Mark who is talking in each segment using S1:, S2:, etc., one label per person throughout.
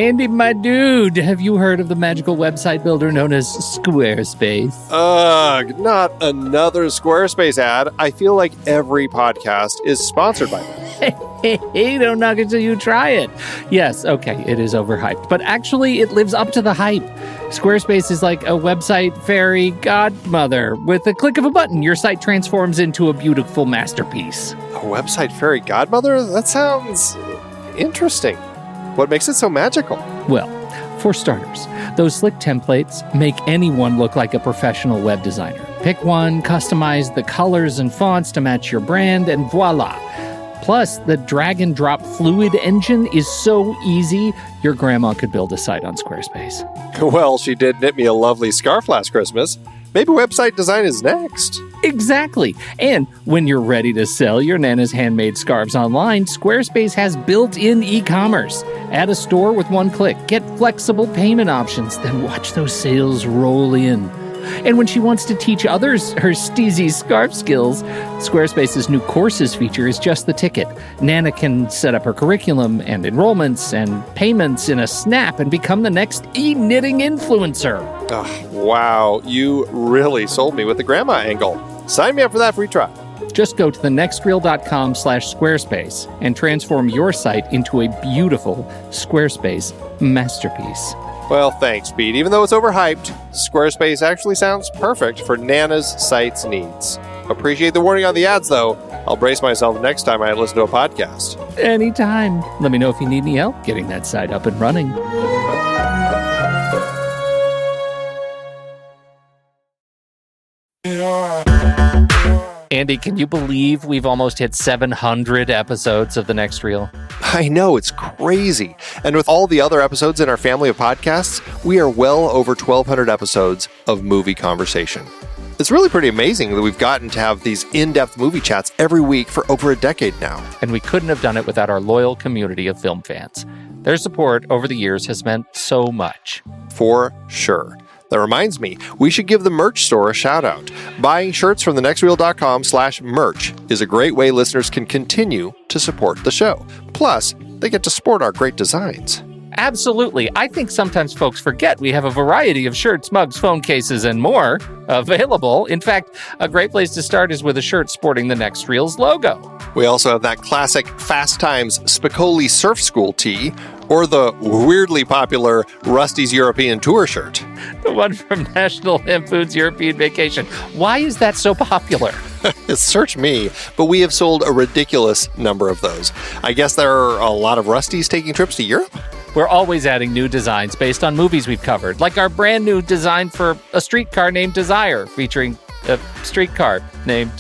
S1: Andy, my dude, have you heard of the magical website builder known as Squarespace?
S2: Ugh, not another Squarespace ad. I feel like every podcast is sponsored by them.
S1: Hey, don't knock it till you try it. Yes, okay, it is overhyped, but actually it lives up to the hype. Squarespace is like a website fairy godmother. With a click of a button, your site transforms into a beautiful masterpiece.
S2: A website fairy godmother? That sounds interesting. What makes it so magical?
S1: Well, for starters, those slick templates make anyone look like a professional web designer. Pick one, customize the colors and fonts to match your brand, and voila. Plus, the drag-and-drop fluid engine is so easy, your grandma could build a site on Squarespace.
S2: Well, she did knit me a lovely scarf last Christmas. Maybe website design is next.
S1: Exactly. And when you're ready to sell your Nana's handmade scarves online, Squarespace has built-in e-commerce. Add a store with one click. Get flexible payment options. Then watch those sales roll in. And when she wants to teach others her steezy scarf skills, Squarespace's new courses feature is just the ticket. Nana can set up her curriculum and enrollments and payments in a snap and become the next e-knitting influencer.
S2: Oh, wow, you really sold me with the grandma angle. Sign me up for that free trial.
S1: Just go to thenextreel.com/Squarespace and transform your site into a beautiful Squarespace masterpiece.
S2: Well, thanks, Pete. Even though it's overhyped, Squarespace actually sounds perfect for Nana's site's needs. Appreciate the warning on the ads, though. I'll brace myself next time I listen to a podcast.
S1: Anytime. Let me know if you need any help getting that site up and running. Andy, can you believe we've almost hit 700 episodes of The Next Reel?
S2: I know, it's crazy. And with all the other episodes in our family of podcasts, we are well over 1,200 episodes of movie conversation. It's really pretty amazing that we've gotten to have these in-depth movie chats every week for over a decade now.
S1: And we couldn't have done it without our loyal community of film fans. Their support over the years has meant so much.
S2: For sure. That reminds me, we should give the merch store a shout out. Buying shirts from thenextreel.com/merch is a great way listeners can continue to support the show. Plus, they get to sport our great designs.
S1: Absolutely. I think sometimes folks forget we have a variety of shirts, mugs, phone cases, and more available. In fact, a great place to start is with a shirt sporting the Next Reel's logo.
S2: We also have that classic Fast Times Spicoli Surf School tee, or the weirdly popular Rusty's European Tour shirt.
S1: The one from National Lampoon's European Vacation. Why is that so popular?
S2: Search me, but we have sold a ridiculous number of those. I guess there are a lot of Rustys taking trips to Europe?
S1: We're always adding new designs based on movies we've covered, like our brand new design for a streetcar named Desire, featuring a streetcar named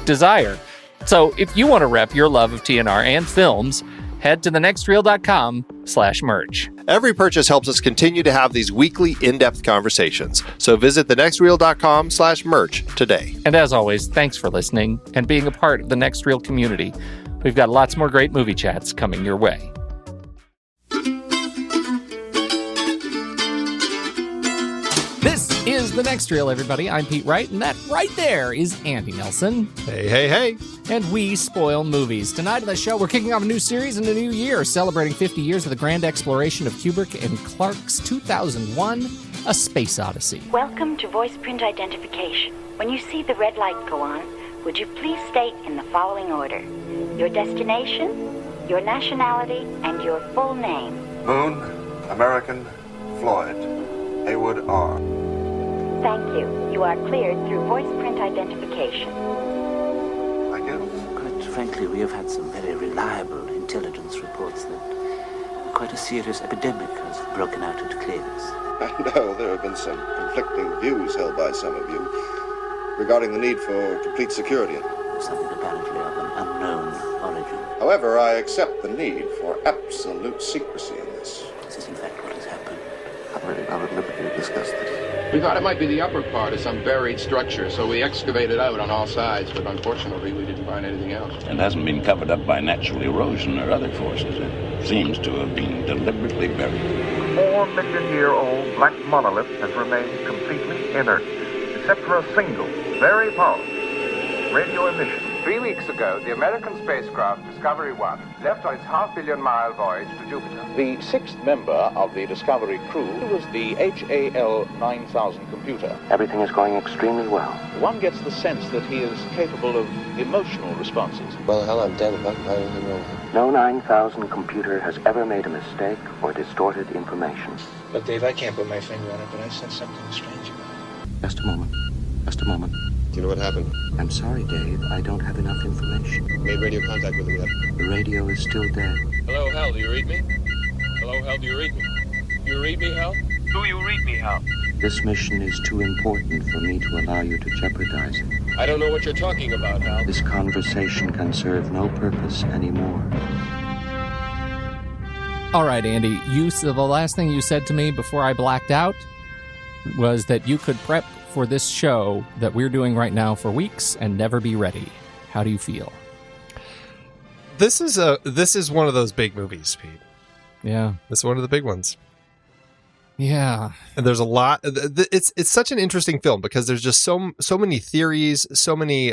S1: Desire. So if you want to rep your love of TNR and films, head to thenextreel.com/merch.
S2: Every purchase helps us continue to have these weekly in-depth conversations. So visit thenextreel.com/merch today.
S1: And as always, thanks for listening and being a part of the Next Reel community. We've got lots more great movie chats coming your way. This is The Next Reel, everybody. I'm Pete Wright, and that right there is Andy Nelson.
S2: Hey, hey, hey.
S1: And we spoil movies. Tonight on the show, we're kicking off a new series in a new year, celebrating 50 years of the grand exploration of Kubrick and Clarke's 2001, A Space Odyssey.
S3: Welcome to voice print identification. When you see the red light go on, would you please state in the following order your destination, your nationality, and your full name?
S4: Moon, American, Floyd, Haywood R.
S3: Thank you. You are cleared through voice print identification.
S4: Thank you.
S5: Quite frankly, we have had some very reliable intelligence reports that quite a serious epidemic has broken out at Cleves.
S4: I know there have been some conflicting views held by some of you regarding the need for complete security.
S5: Something apparently of an unknown origin.
S4: However, I accept the need for absolute secrecy in this.
S5: This is in fact what has happened.
S4: I'm really not at liberty to discuss this.
S6: We thought it might be the upper part of some buried structure, so we excavated out on all sides, but unfortunately we didn't find anything else.
S7: It hasn't been covered up by natural erosion or other forces. It seems to have been deliberately buried.
S8: 4-million-year-old black monolith has remained completely inert, except for a single, very powerful radio emission
S9: 3 weeks ago, the American spacecraft Discovery 1 left on its half-billion-mile voyage to Jupiter.
S10: The sixth member of the Discovery crew was the HAL 9000 computer.
S11: Everything is going extremely well.
S10: One gets the sense that he is capable of emotional responses.
S11: Well, hell, I'm dead if I can find anything wrong. No 9000 computer has ever made a mistake or distorted information.
S12: But, Dave, I can't put my finger on it, but I sense something strange about it.
S11: Just a moment. Just a moment.
S13: Do you know what happened?
S11: I'm sorry, Dave. I don't have enough information.
S13: Made radio contact with him yet?
S11: The radio is still dead.
S14: Hello, Hal, do you read me? Hello, Hal, do you read me? Do you read me, Hal? Do you read me, Hal?
S11: This mission is too important for me to allow you to jeopardize it.
S14: I don't know what you're talking about, Hal.
S11: This conversation can serve no purpose anymore.
S1: All right, Andy, the last thing you said to me before I blacked out was that you could prep for this show that we're doing right now for weeks and never be ready. How do you feel?
S2: This is one of those big movies, Pete.
S1: Yeah.
S2: This is one of the big ones.
S1: Yeah.
S2: And there's a lot. It's such an interesting film because there's just so many theories, so many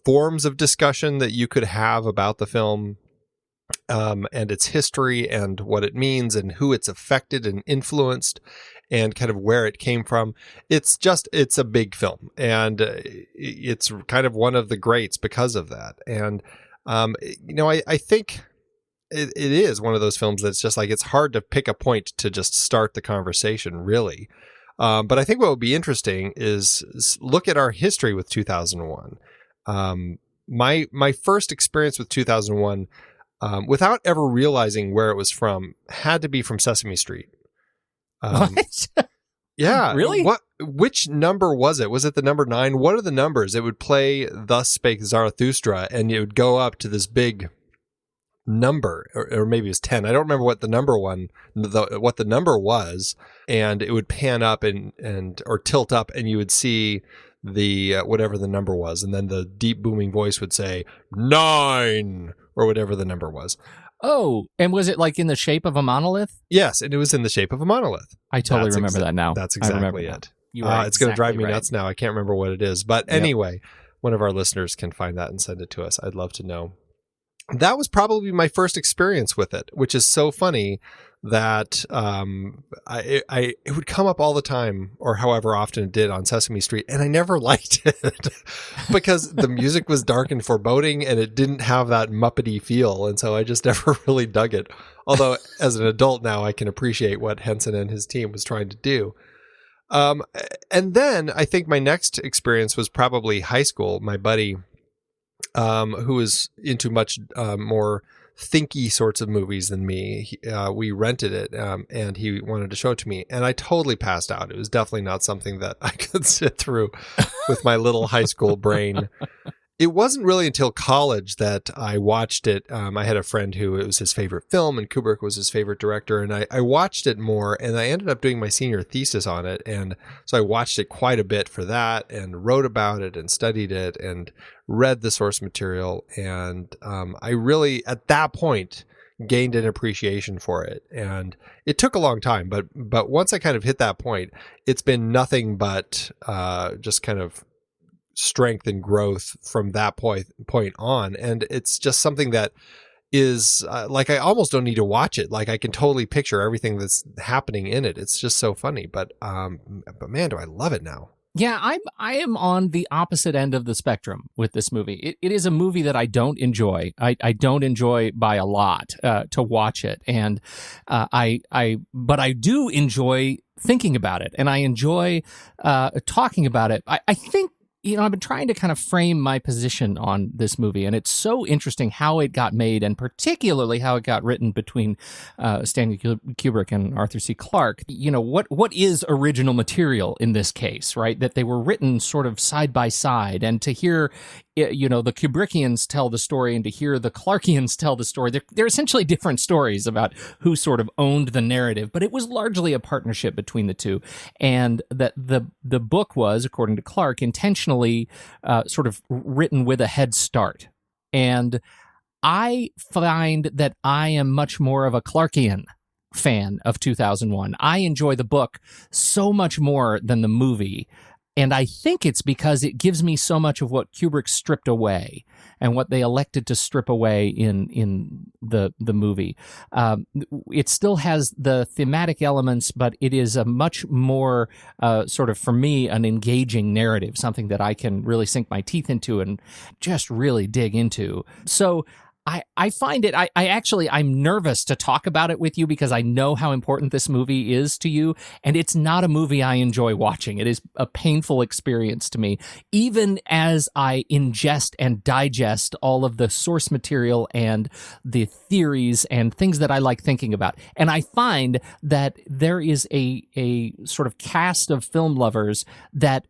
S2: forms of discussion that you could have about the film, and its history and what it means and who it's affected and influenced and kind of where it came from. It's a big film, and it's kind of one of the greats because of that. And, I think it is one of those films that's just like, it's hard to pick a point to just start the conversation, really. But I think what would be interesting is look at our history with 2001. My first experience with 2001, without ever realizing where it was from, had to be from Sesame Street.
S1: What?
S2: Yeah.
S1: Really?
S2: Which number was it? Was it the number 9? What are the numbers? It would play Thus Spake Zarathustra, and it would go up to this big number, or maybe it was 10. I don't remember what the number was, and it would pan up or tilt up, and you would see the whatever the number was, and then the deep booming voice would say 9 or whatever the number was.
S1: Oh, and was it like in the shape of a monolith?
S2: Yes, and it was in the shape of a monolith.
S1: I totally remember that now.
S2: That's exactly it.
S1: It's
S2: going to drive me nuts now. I can't remember what it is. But anyway, one of our listeners can find that and send it to us. I'd love to know. That was probably my first experience with it, which is so funny that it would come up all the time, or however often it did on Sesame Street, and I never liked it because the music was dark and foreboding, and it didn't have that Muppety feel, and so I just never really dug it. Although as an adult now, I can appreciate what Henson and his team was trying to do. And then I think my next experience was probably high school. My buddy, who was into much more thinky sorts of movies than me, we rented it, and he wanted to show it to me, and I totally passed out. It was definitely not something that I could sit through with my little high school brain. It wasn't really until college that I watched it. I had a friend who it was his favorite film, and Kubrick was his favorite director, and I watched it more, and I ended up doing my senior thesis on it, and so I watched it quite a bit for that, and wrote about it, and studied it, and read the source material, and I really, at that point, gained an appreciation for it. And it took a long time, but once I kind of hit that point, it's been nothing but just kind of strength and growth from that point on. And it's just something that is like, I almost don't need to watch it. Like, I can totally picture everything that's happening in it. It's just so funny. But man, do I love it now.
S1: Yeah, I am on the opposite end of the spectrum with this movie. It is a movie that I don't enjoy. I don't enjoy by a lot to watch it, and but I do enjoy thinking about it, and I enjoy talking about it. I think, I've been trying to kind of frame my position on this movie, and it's so interesting how it got made, and particularly how it got written between Stanley Kubrick and Arthur C. Clarke. What is original material in this case, right? That they were written sort of side by side, and to hear, the Kubrickians tell the story and to hear the Clarkians tell the story, they're essentially different stories about who sort of owned the narrative, but it was largely a partnership between the two, and that the book was, according to Clarke, intentionally sort of written with a head start. And I find that I am much more of a Clarkian fan of 2001. I enjoy the book so much more than the movie. And I think it's because it gives me so much of what Kubrick stripped away and what they elected to strip away in the movie. It still has the thematic elements, but it is a much more sort of, for me, an engaging narrative, something that I can really sink my teeth into and just really dig into. So I find it, I'm nervous to talk about it with you because I know how important this movie is to you, and it's not a movie I enjoy watching. It is a painful experience to me, even as I ingest and digest all of the source material and the theories and things that I like thinking about. And I find that there is a sort of cast of film lovers that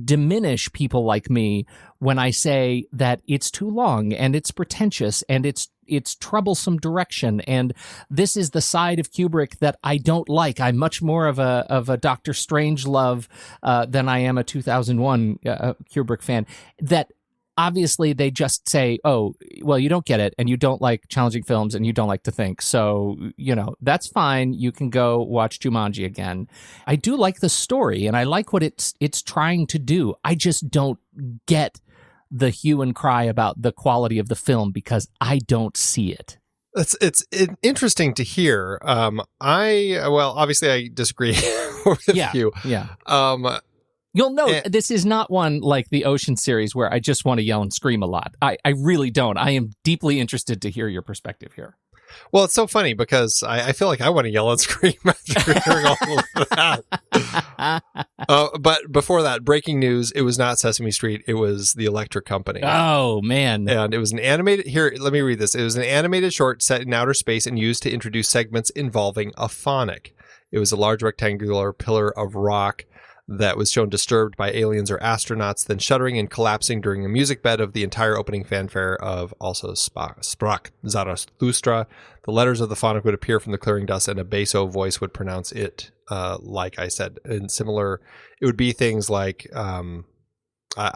S1: diminish people like me when I say that it's too long and it's pretentious and it's troublesome direction, and this is the side of Kubrick that I don't like. I'm much more of a Dr. Strangelove than I am a 2001 Kubrick fan. That obviously they just say, oh, well, you don't get it, and you don't like challenging films, and you don't like to think. So, that's fine. You can go watch Jumanji again. I do like the story, and I like what it's trying to do. I just don't get the hue and cry about the quality of the film because I don't see it.
S2: It's interesting to hear. Obviously I disagree with you.
S1: Yeah. You'll note this is not one like the Ocean series where I just want to yell and scream a lot. I really don't. I am deeply interested to hear your perspective here.
S2: Well, it's so funny because I feel like I want to yell and scream after hearing all of that. But before that, breaking news, it was not Sesame Street. It was The Electric Company.
S1: Oh, man.
S2: And it was an animated... Here, let me read this. It was an animated short set in outer space and used to introduce segments involving a phonic. It was a large rectangular pillar of rock that was shown disturbed by aliens or astronauts, then shuddering and collapsing during a music bed of the entire opening fanfare of also Sprach Zarathustra. The letters of the phonic would appear from the clearing dust, and a basso voice would pronounce it, like I said. And similar, it would be things like, I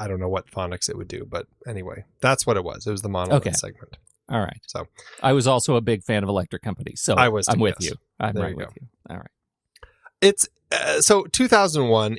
S2: don't know what phonics it would do, but anyway, that's what it was. It was the monolith segment.
S1: All right.
S2: So
S1: I was also a big fan of Electric Company, so I'm with you. I'm right with you. All right.
S2: It's so 2001.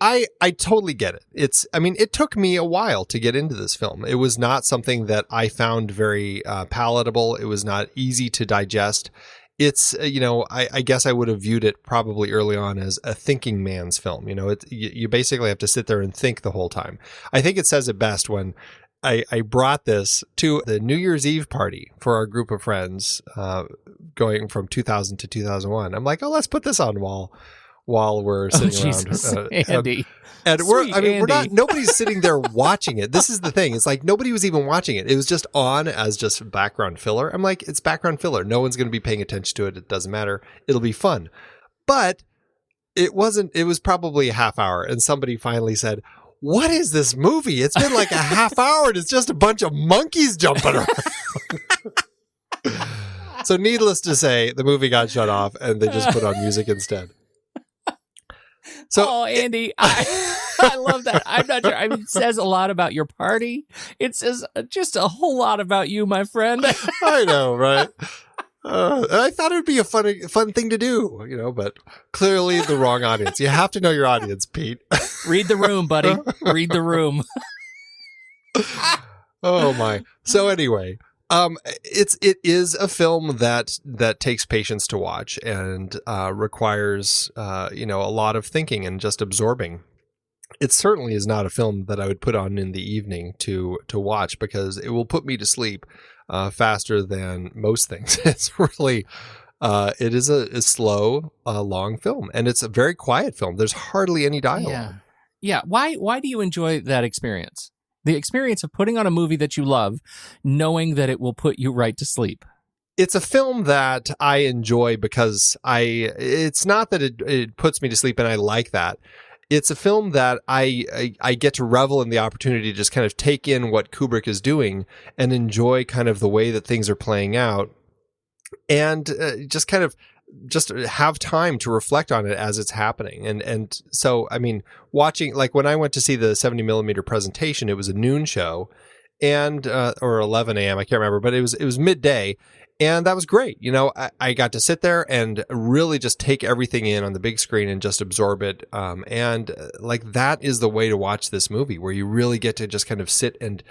S2: I totally get it. It took me a while to get into this film. It was not something that I found very palatable. It was not easy to digest. It's, I guess I would have viewed it probably early on as a thinking man's film. You basically have to sit there and think the whole time. I think it says it best when I brought this to the New Year's Eve party for our group of friends, going from 2000 to 2001. I'm like, let's put this on while we're sitting around.
S1: Andy.
S2: And we're not, nobody's sitting there watching it. This is the thing. It's like nobody was even watching it. It was just on as just background filler. I'm like, it's background filler. No one's going to be paying attention to it. It doesn't matter. It'll be fun. But it wasn't, it was probably a half hour. And somebody finally said, what is this movie? It's been like a half hour and it's just a bunch of monkeys jumping around. So needless to say, the movie got shut off and they just put on music instead. So,
S1: Andy, I love that. I'm not sure. It says a lot about your party. It says just a whole lot about you, my friend.
S2: I know, right? I thought it would be a fun thing to do, but clearly the wrong audience. You have to know your audience, Pete.
S1: Read the room, buddy. Read the room.
S2: Oh my. So anyway, it is a film that takes patience to watch and requires a lot of thinking and just absorbing. It certainly is not a film that I would put on in the evening to watch because it will put me to sleep faster than most things. It's really, it is a slow, long film, and it's a very quiet film. There's hardly any dialogue.
S1: Yeah. Why do you enjoy that experience? The experience of putting on a movie that you love, knowing that it will put you right to sleep.
S2: It's a film that I enjoy because it's not that it puts me to sleep and I like that. It's a film that I get to revel in the opportunity to just kind of take in what Kubrick is doing and enjoy kind of the way that things are playing out and just have time to reflect on it as it's happening. And so, watching, like when I went to see the 70 millimeter presentation, it was a noon show and, or 11 a.m. I can't remember, but it was midday. And that was great. You know, I got to sit there and really just take everything in on the big screen and just absorb it. And like that is the way to watch this movie, where you really get to just kind of sit and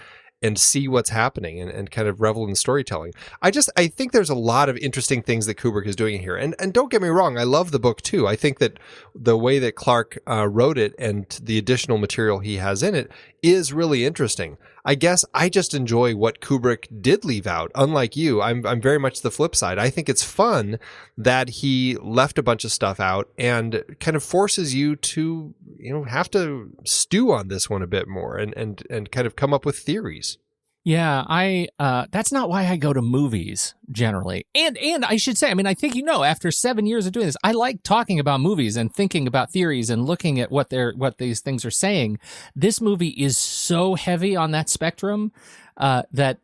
S2: see what's happening and kind of revel in the storytelling. I think there's a lot of interesting things that Kubrick is doing here. And don't get me wrong, I love the book too. I think that the way that Clarke wrote it and the additional material he has in it is really interesting. I guess I just enjoy what Kubrick did leave out. Unlike you, I'm very much the flip side. I think it's fun that he left a bunch of stuff out and kind of forces you to, you know, have to stew on this one a bit more and kind of come up with theories.
S1: Yeah, that's not why I go to movies generally. And I should say, I mean, I think, you know, after 7 years of doing this, I like talking about movies and thinking about theories and looking at what these things are saying. This movie is so heavy on that spectrum that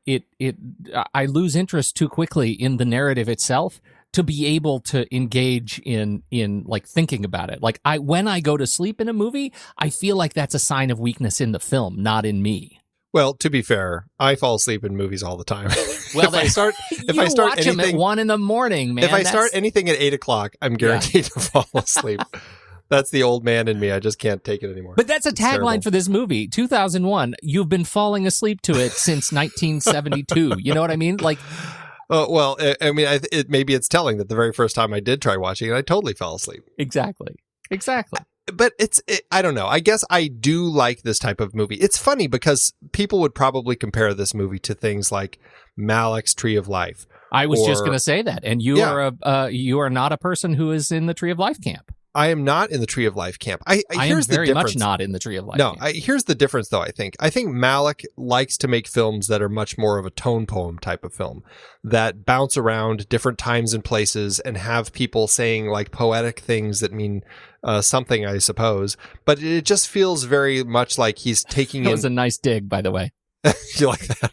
S1: I lose interest too quickly in the narrative itself to be able to engage in like thinking about it. Like when I go to sleep in a movie, I feel like that's a sign of weakness in the film, not in me.
S2: Well, to be fair, I fall asleep in movies all the time.
S1: Well,
S2: if I start
S1: watch
S2: anything,
S1: them at 1 a.m, man.
S2: If I start anything at 8:00, I'm guaranteed to fall asleep. That's the old man in me. I just can't take it anymore.
S1: But that's a tagline for this movie, 2001. You've been falling asleep to it since 1972. You know what I mean? Like,
S2: well, I mean, maybe it's telling that the very first time I did try watching it, I totally fell asleep.
S1: Exactly.
S2: But I don't know. I guess I do like this type of movie. It's funny because people would probably compare this movie to things like Malick's Tree of Life.
S1: I was just going to say that. And you are not a person who is in the Tree of Life camp.
S2: I am not in the Tree of Life camp.
S1: I am very much not in the Tree of Life camp.
S2: Here's the difference, though, I think. I think Malick likes to make films that are much more of a tone poem type of film, that bounce around different times and places and have people saying like poetic things that mean something, I suppose. But it just feels very much like he's taking
S1: That was a nice dig, by the way.
S2: You like that?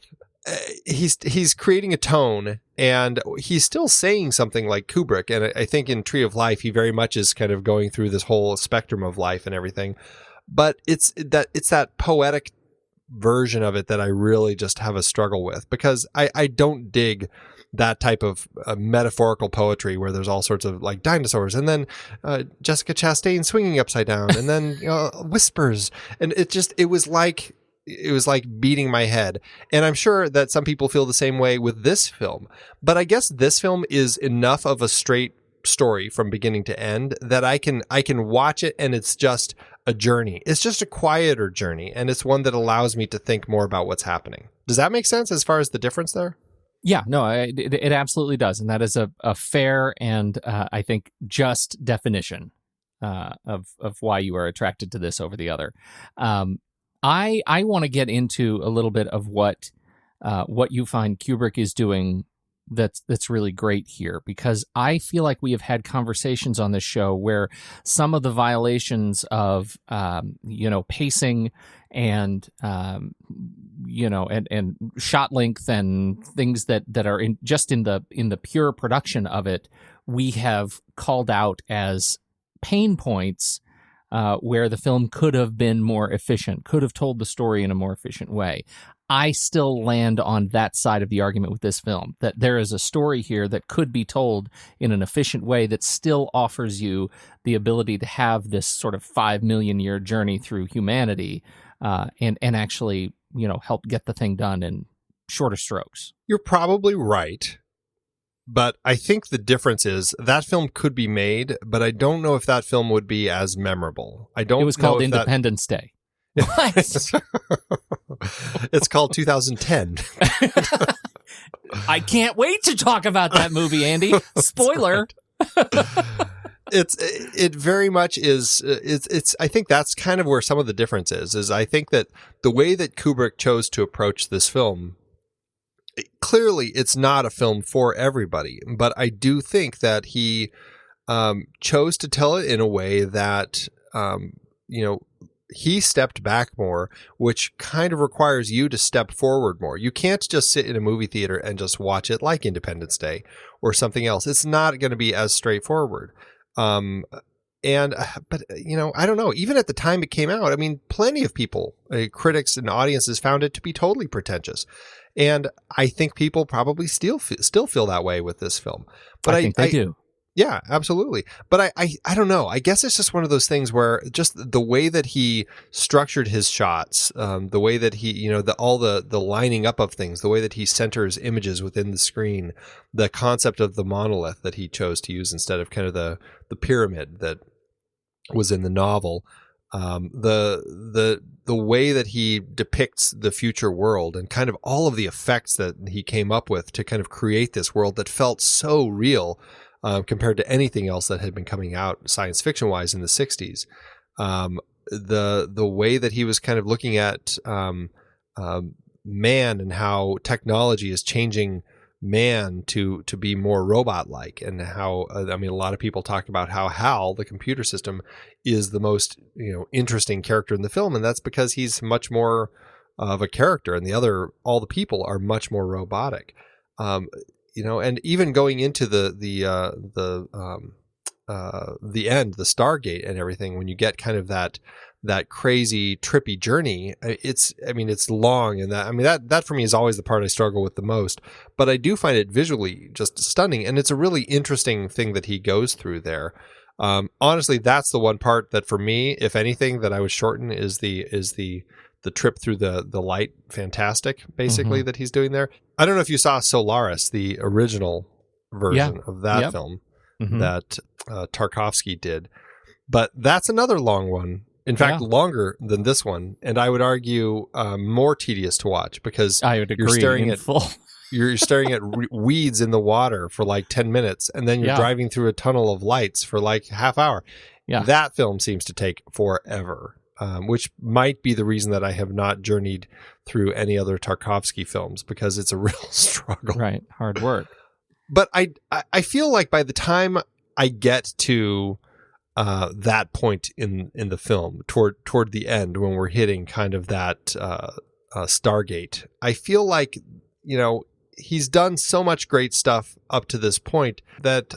S2: He's creating a tone, and he's still saying something like Kubrick. And I think in Tree of Life, he very much is kind of going through this whole spectrum of life and everything. But it's that poetic version of it that I really just have a struggle with, because I don't dig that type of metaphorical poetry where there's all sorts of like dinosaurs and then Jessica Chastain swinging upside down and then whispers. And it was like beating my head. And I'm sure that some people feel the same way with this film. But I guess this film is enough of a straight story from beginning to end that I can watch it, and it's just a journey. It's just a quieter journey, and it's one that allows me to think more about what's happening. Does that make sense as far as the difference there?
S1: Yeah, no, it absolutely does. And that is a fair and I think just definition of why you are attracted to this over the other. I want to get into a little bit of what you find Kubrick is doing that's really great here, because I feel like we have had conversations on this show where some of the violations of pacing and and shot length and things that are in the pure production of it, we have called out as pain points. Where the film could have been more efficient, could have told the story in a more efficient way. I still land on that side of the argument with this film, that there is a story here that could be told in an efficient way that still offers you the ability to have this sort of 5 million year journey through humanity and actually, help get the thing done in shorter strokes.
S2: You're probably right. But I think the difference is that film could be made, but I don't know if that film would be as memorable. It
S1: was called Independence Day. What?
S2: It's called 2010.
S1: I can't wait to talk about that movie, Andy. Spoiler.
S2: It very much is. It's. I think that's kind of where some of the difference is I think that the way that Kubrick chose to approach this film, clearly it's not a film for everybody, but I do think that he chose to tell it in a way that, he stepped back more, which kind of requires you to step forward more. You can't just sit in a movie theater and just watch it like Independence Day or something else. It's not going to be as straightforward. But, I don't know. Even at the time it came out, I mean, plenty of people, critics and audiences found it to be totally pretentious. And I think people probably still feel that way with this film. But
S1: I think they do.
S2: Yeah, absolutely. But I don't know. I guess it's just one of those things where just the way that he structured his shots, the way that he, all the lining up of things, the way that he centers images within the screen, the concept of the monolith that he chose to use instead of kind of the pyramid that was in the novel, the way that he depicts the future world and kind of all of the effects that he came up with to kind of create this world that felt so real. Compared to anything else that had been coming out science fiction wise in the 60s. The way that he was kind of looking at man and how technology is changing man to be more robot like, and how a lot of people talk about how Hal, the computer system, is the most interesting character in the film, and that's because he's much more of a character, and all the people are much more robotic. And even going into the end, the Stargate and everything, when you get kind of that crazy trippy journey, it's long, and that for me is always the part I struggle with the most. But I do find it visually just stunning, and it's a really interesting thing that he goes through there. Honestly, that's the one part that for me, if anything, that I would shorten is the trip through the light fantastic, basically, that he's doing there. I don't know if you saw Solaris, the original version of that film that Tarkovsky did, but that's another long one. In fact, longer than this one, and I would argue more tedious to watch, because
S1: I would agree
S2: you're staring at weeds in the water for like 10 minutes, and then you're driving through a tunnel of lights for like half hour. Yeah. That film seems to take forever. Which might be the reason that I have not journeyed through any other Tarkovsky films, because it's a real struggle.
S1: Right. Hard work.
S2: But I feel like by the time I get to that point in the film, toward the end, when we're hitting kind of that Stargate, I feel like, he's done so much great stuff up to this point that,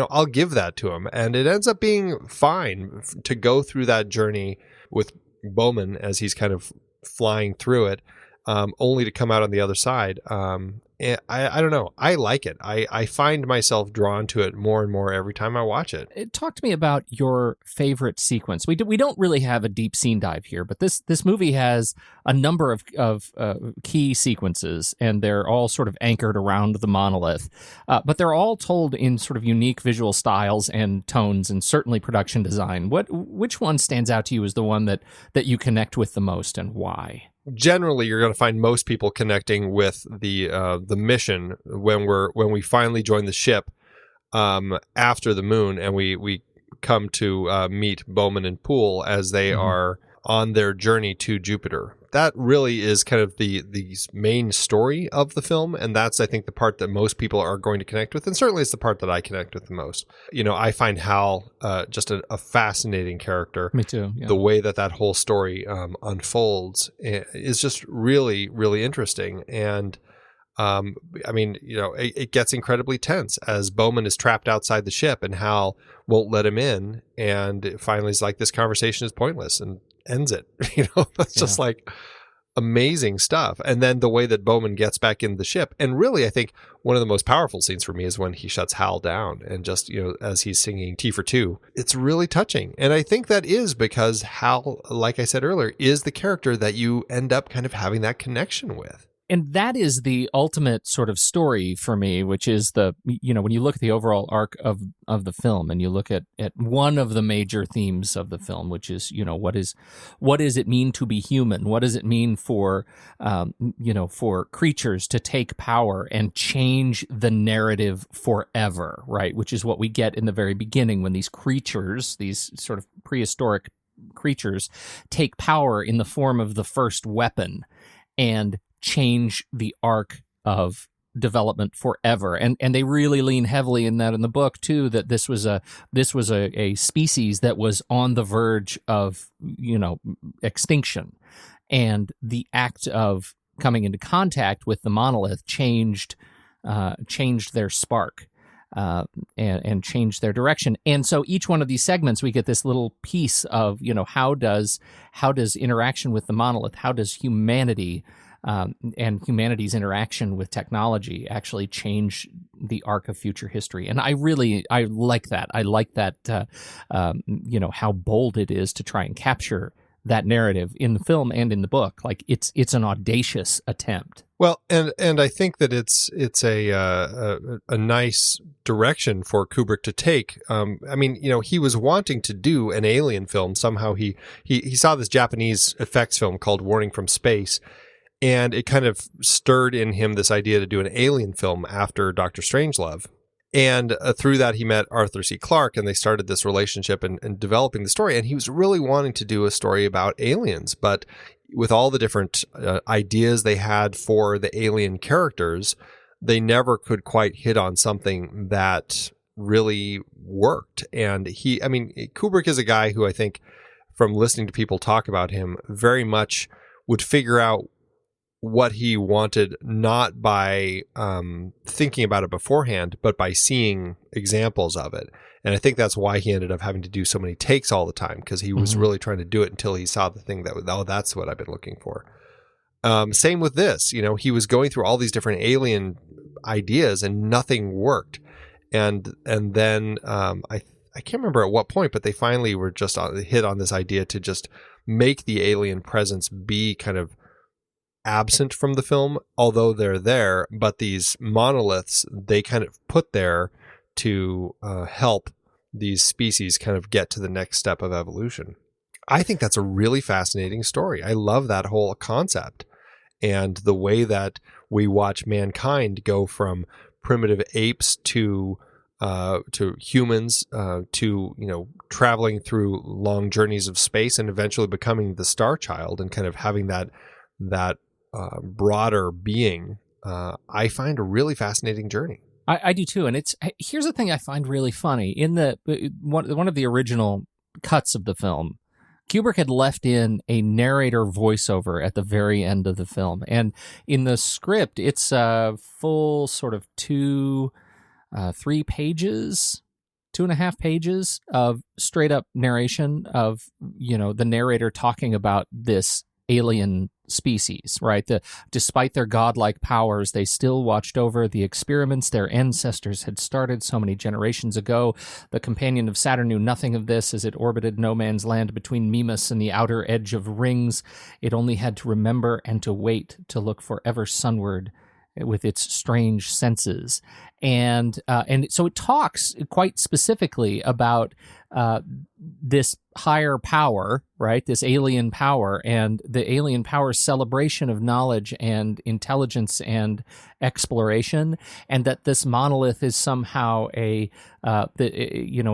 S2: I'll give that to him. And it ends up being fine to go through that journey with Bowman as he's kind of flying through it, only to come out on the other side. And I don't know. I like it. I find myself drawn to it more and more every time I watch it.
S1: Talk to me about your favorite sequence. We don't really have a deep scene dive here, but this movie has a number of key sequences, and they're all sort of anchored around the monolith. But they're all told in sort of unique visual styles and tones, and certainly production design. Which one stands out to you as the one that you connect with the most, and why?
S2: Generally, you're going to find most people connecting with the mission when we finally join the ship after the moon, and we come to meet Bowman and Poole as they are on their journey to Jupiter. That really is kind of the main story of the film, and that's, I think, the part that most people are going to connect with, and certainly it's the part that I connect with the most. I find Hal just a fascinating character.
S1: Me too. Yeah.
S2: The way that whole story unfolds is just really, really interesting, and it gets incredibly tense as Bowman is trapped outside the ship, and Hal won't let him in, and finally is like, this conversation is pointless, and ends it. That's just like amazing stuff. And then the way that Bowman gets back in the ship, and really I think one of the most powerful scenes for me is when he shuts Hal down, and just as he's singing Tea for Two, it's really touching. And I think that is because Hal, like I said earlier, is the character that you end up kind of having that connection with.
S1: And that is the ultimate sort of story for me, which is when you look at the overall arc of the film, and you look at one of the major themes of the film, which is, what does it mean to be human? What does it mean for creatures to take power and change the narrative forever, right? Which is what we get in the very beginning, when these creatures, these sort of prehistoric creatures, take power in the form of the first weapon and change the arc of development forever. And they really lean heavily in that in the book too, that this was a species that was on the verge of, extinction. And the act of coming into contact with the monolith changed their spark. and change their direction. And so each one of these segments, we get this little piece of, how does interaction with the monolith, how does humanity and humanity's interaction with technology actually change the arc of future history. And I like that. I like that, how bold it is to try and capture that narrative in the film and in the book. Like it's an audacious attempt.
S2: Well, and I think that it's a nice direction for Kubrick to take. He was wanting to do an alien film. Somehow he saw this Japanese effects film called Warning from Space, and it kind of stirred in him this idea to do an alien film after Dr. Strangelove. And through that, he met Arthur C. Clarke, and they started this relationship and developing the story. And he was really wanting to do a story about aliens, but with all the different ideas they had for the alien characters, they never could quite hit on something that really worked. And Kubrick is a guy who I think, from listening to people talk about him, very much would figure out what he wanted, not by thinking about it beforehand, but by seeing examples of it. And I think that's why he ended up having to do so many takes all the time, because he was really trying to do it until he saw the thing that, that's what I've been looking for. Same with this, he was going through all these different alien ideas and nothing worked. And then I can't remember at what point, but they finally were just hit on this idea to just make the alien presence be kind of absent from the film, although they're there, but these monoliths they kind of put there to help these species kind of get to the next step of evolution. I think that's a really fascinating story. I love that whole concept, and the way that we watch mankind go from primitive apes to humans, to traveling through long journeys of space and eventually becoming the Star Child and kind of having that broader being. I find a really fascinating journey.
S1: I do too, and here's the thing I find really funny. In one of the original cuts of the film, Kubrick had left in a narrator voiceover at the very end of the film, and in the script, it's a full sort of 3 pages, 2.5 pages of straight up narration of the narrator talking about this alien species, right? Despite their godlike powers, they still watched over the experiments their ancestors had started so many generations ago. The companion of Saturn knew nothing of this as it orbited no man's land between Mimas and the outer edge of rings. It only had to remember and to wait to look forever sunward with its strange senses. And so it talks quite specifically about this higher power, right? This alien power, and the alien power's celebration of knowledge and intelligence and exploration, and that this monolith is somehow an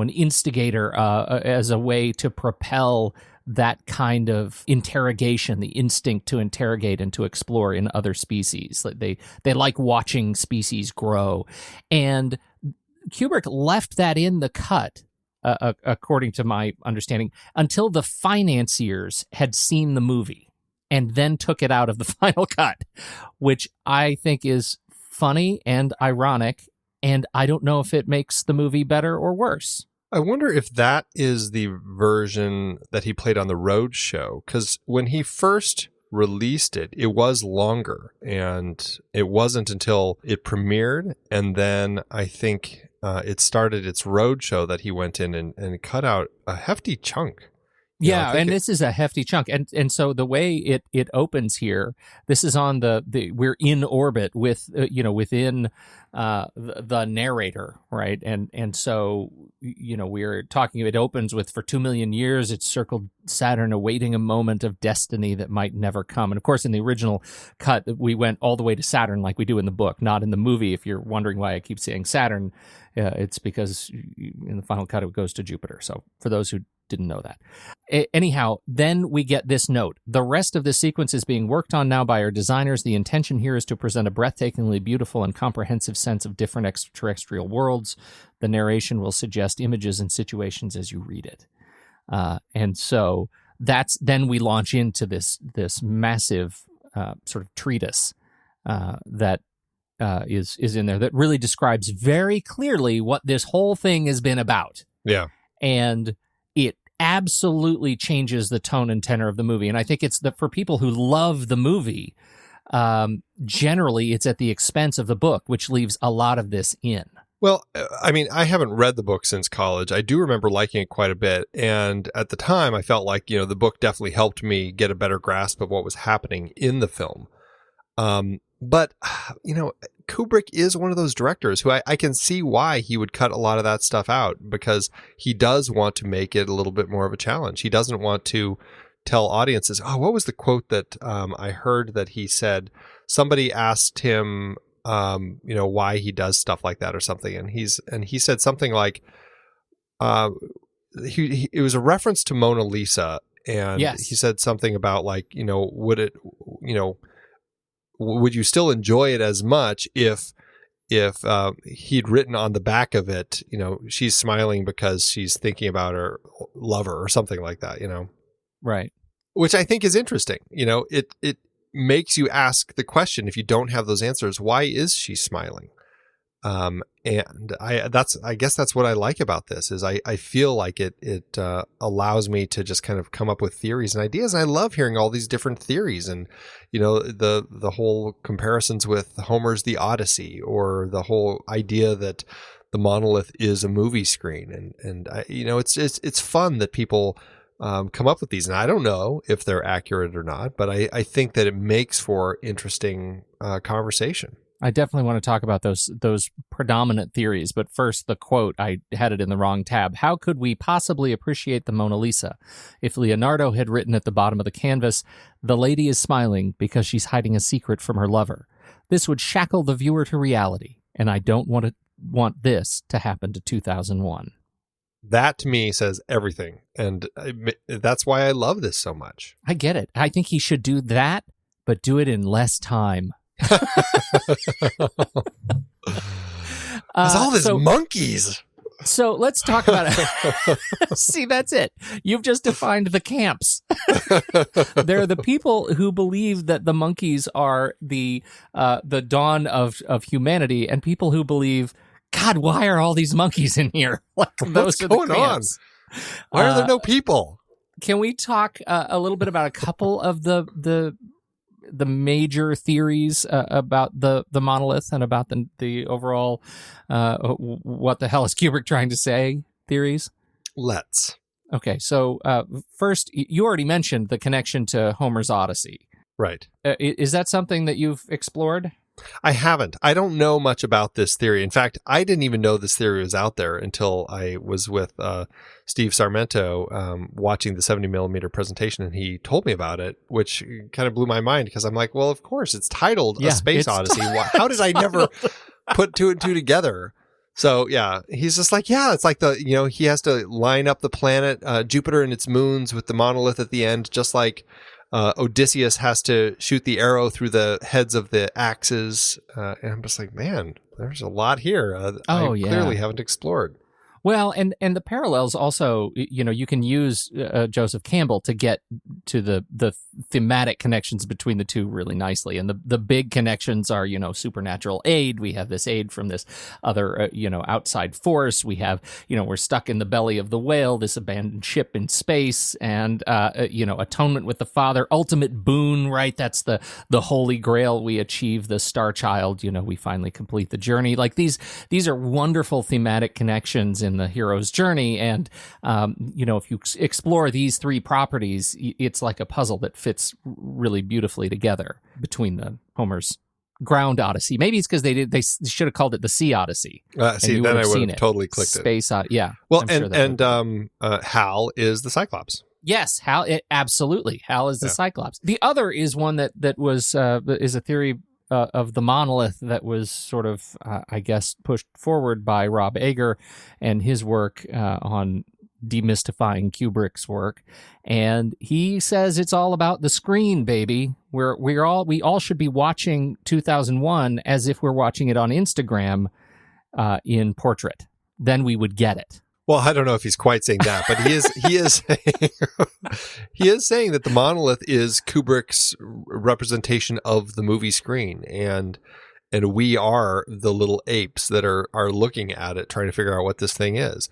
S1: instigator as a way to propel that kind of interrogation, the instinct to interrogate and to explore in other species. They like watching species grow. And Kubrick left that in the cut, according to my understanding, until the financiers had seen the movie and then took it out of the final cut, which I think is funny and ironic, and I don't know if it makes the movie better or worse.
S2: I wonder if that is the version that he played on the Road Show, because when he first released it, it was longer, and it wasn't until it premiered, and then I think it started its Road Show that he went in and cut out a hefty chunk.
S1: Yeah, and this is a hefty chunk, and so the way it opens here, this is on we're in orbit with within the narrator, right? And so we're talking. It opens with, for 2 million years it circled Saturn, awaiting a moment of destiny that might never come. And of course, in the original cut, we went all the way to Saturn, like we do in the book, not in the movie. If you're wondering why I keep saying Saturn, it's because in the final cut it goes to Jupiter. So for those who didn't know that. Anyhow, then we get this note. The rest of the sequence is being worked on now by our designers. The intention here is to present a breathtakingly beautiful and comprehensive sense of different extraterrestrial worlds. The narration will suggest images and situations as you read it. And so then we launch into this massive sort of treatise that is in there that really describes very clearly what this whole thing has been about.
S2: Yeah.
S1: And it absolutely changes the tone and tenor of the movie. And I think it's for people who love the movie, generally it's at the expense of the book, which leaves a lot of this in.
S2: Well, I mean, I haven't read the book since college. I do remember liking it quite a bit. And at the time, I felt like, the book definitely helped me get a better grasp of what was happening in the film. But, Kubrick is one of those directors who I can see why he would cut a lot of that stuff out, because he does want to make it a little bit more of a challenge. He doesn't want to tell audiences, what was the quote that I heard that he said? Somebody asked him, why he does stuff like that or something. And he said something like, it was a reference to Mona Lisa. And
S1: yes.
S2: He said something about would you still enjoy it as much if he'd written on the back of it, she's smiling because she's thinking about her lover or something like that,
S1: Right.
S2: Which I think is interesting. It makes you ask the question, if you don't have those answers, why is she smiling? And I guess that's what I like about this is I feel like it allows me to just kind of come up with theories and ideas. And I love hearing all these different theories and, the whole comparisons with Homer's The Odyssey, or the whole idea that the monolith is a movie screen. And it's fun that people come up with these. And I don't know if they're accurate or not, but I think that it makes for interesting conversation.
S1: I definitely want to talk about those predominant theories, but first the quote, I had it in the wrong tab. How could we possibly appreciate the Mona Lisa if Leonardo had written at the bottom of the canvas, "The lady is smiling because she's hiding a secret from her lover"? This would shackle the viewer to reality, and I don't want this to happen to 2001.
S2: That to me says everything, and that's why I love this so much.
S1: I get it. I think he should do that, but do it in less time.
S2: There's all these monkeys.
S1: So let's talk about it. See, that's it. You've just defined the camps. There are the people who believe that the monkeys are the dawn of humanity, and people who believe, God, why are all these monkeys in here? Like,
S2: what's going on? Why are there no people?
S1: Can we talk a little bit about a couple of the major theories about the monolith and about the overall what the hell is Kubrick trying to say theories?
S2: Let's.
S1: Okay, so first, you already mentioned the connection to Homer's Odyssey.
S2: Right.
S1: Is that something that you've explored?
S2: I haven't. I don't know much about this theory. In fact, I didn't even know this theory was out there until I was with Steve Sarmento watching the 70mm presentation, and he told me about it, which kind of blew my mind because I'm like, well, of course, it's titled A Space Odyssey. How did I never put two and two together? So, yeah, he's just like, yeah, it's like he has to line up the planet, Jupiter and its moons with the monolith at the end, just like Odysseus has to shoot the arrow through the heads of the axes. And I'm just like, man, there's a lot here. I clearly haven't explored.
S1: Well, and the parallels also, you can use Joseph Campbell to get to the thematic connections between the two really nicely. And the big connections are, supernatural aid. We have this aid from this other, outside force. We have, we're stuck in the belly of the whale, this abandoned ship in space, and, atonement with the Father, ultimate boon, right? That's the holy grail. We achieve the star child, we finally complete the journey. Like these are wonderful thematic connections in the hero's journey, and if you explore these three properties, it's like a puzzle that fits really beautifully together between the Homer's Ground Odyssey. Maybe it's because they should have called it the Sea Odyssey.
S2: Then I would have totally clicked
S1: Space Odyssey. Yeah.
S2: Well, Hal is the Cyclops.
S1: Yes, Hal. Absolutely, Hal is the Cyclops. The other is one that was is a theory of the monolith that was sort of, pushed forward by Rob Ager and his work on demystifying Kubrick's work. And he says it's all about the screen, baby. We all should be watching 2001 as if we're watching it on Instagram in portrait. Then we would get it.
S2: Well, I don't know if he's quite saying that, but he is saying that the monolith is Kubrick's representation of the movie screen, and and we are the little apes that are looking at it, trying to figure out what this thing is.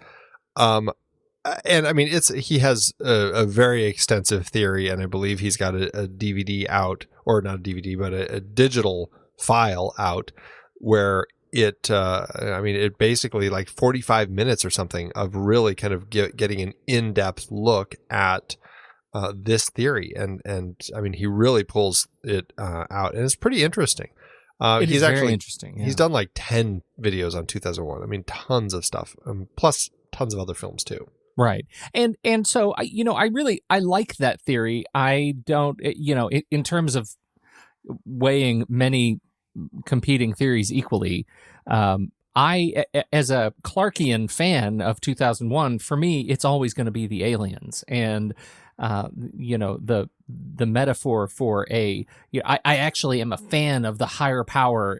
S2: And I mean, he has a very extensive theory, and I believe he's got a DVD out, or not a DVD, but a digital file out where it basically like 45 minutes or something of really kind of getting an in-depth look at this theory. And I mean, he really pulls it out, and it's pretty interesting.
S1: He's very interesting. Yeah.
S2: He's done like 10 videos on 2001. I mean, tons of stuff, plus tons of other films too.
S1: Right. And so, I like that theory. I don't, in terms of weighing many competing theories equally, I, as a Clarkian fan of 2001, for me, it's always going to be the aliens. And, the metaphor for I actually am a fan of the higher power,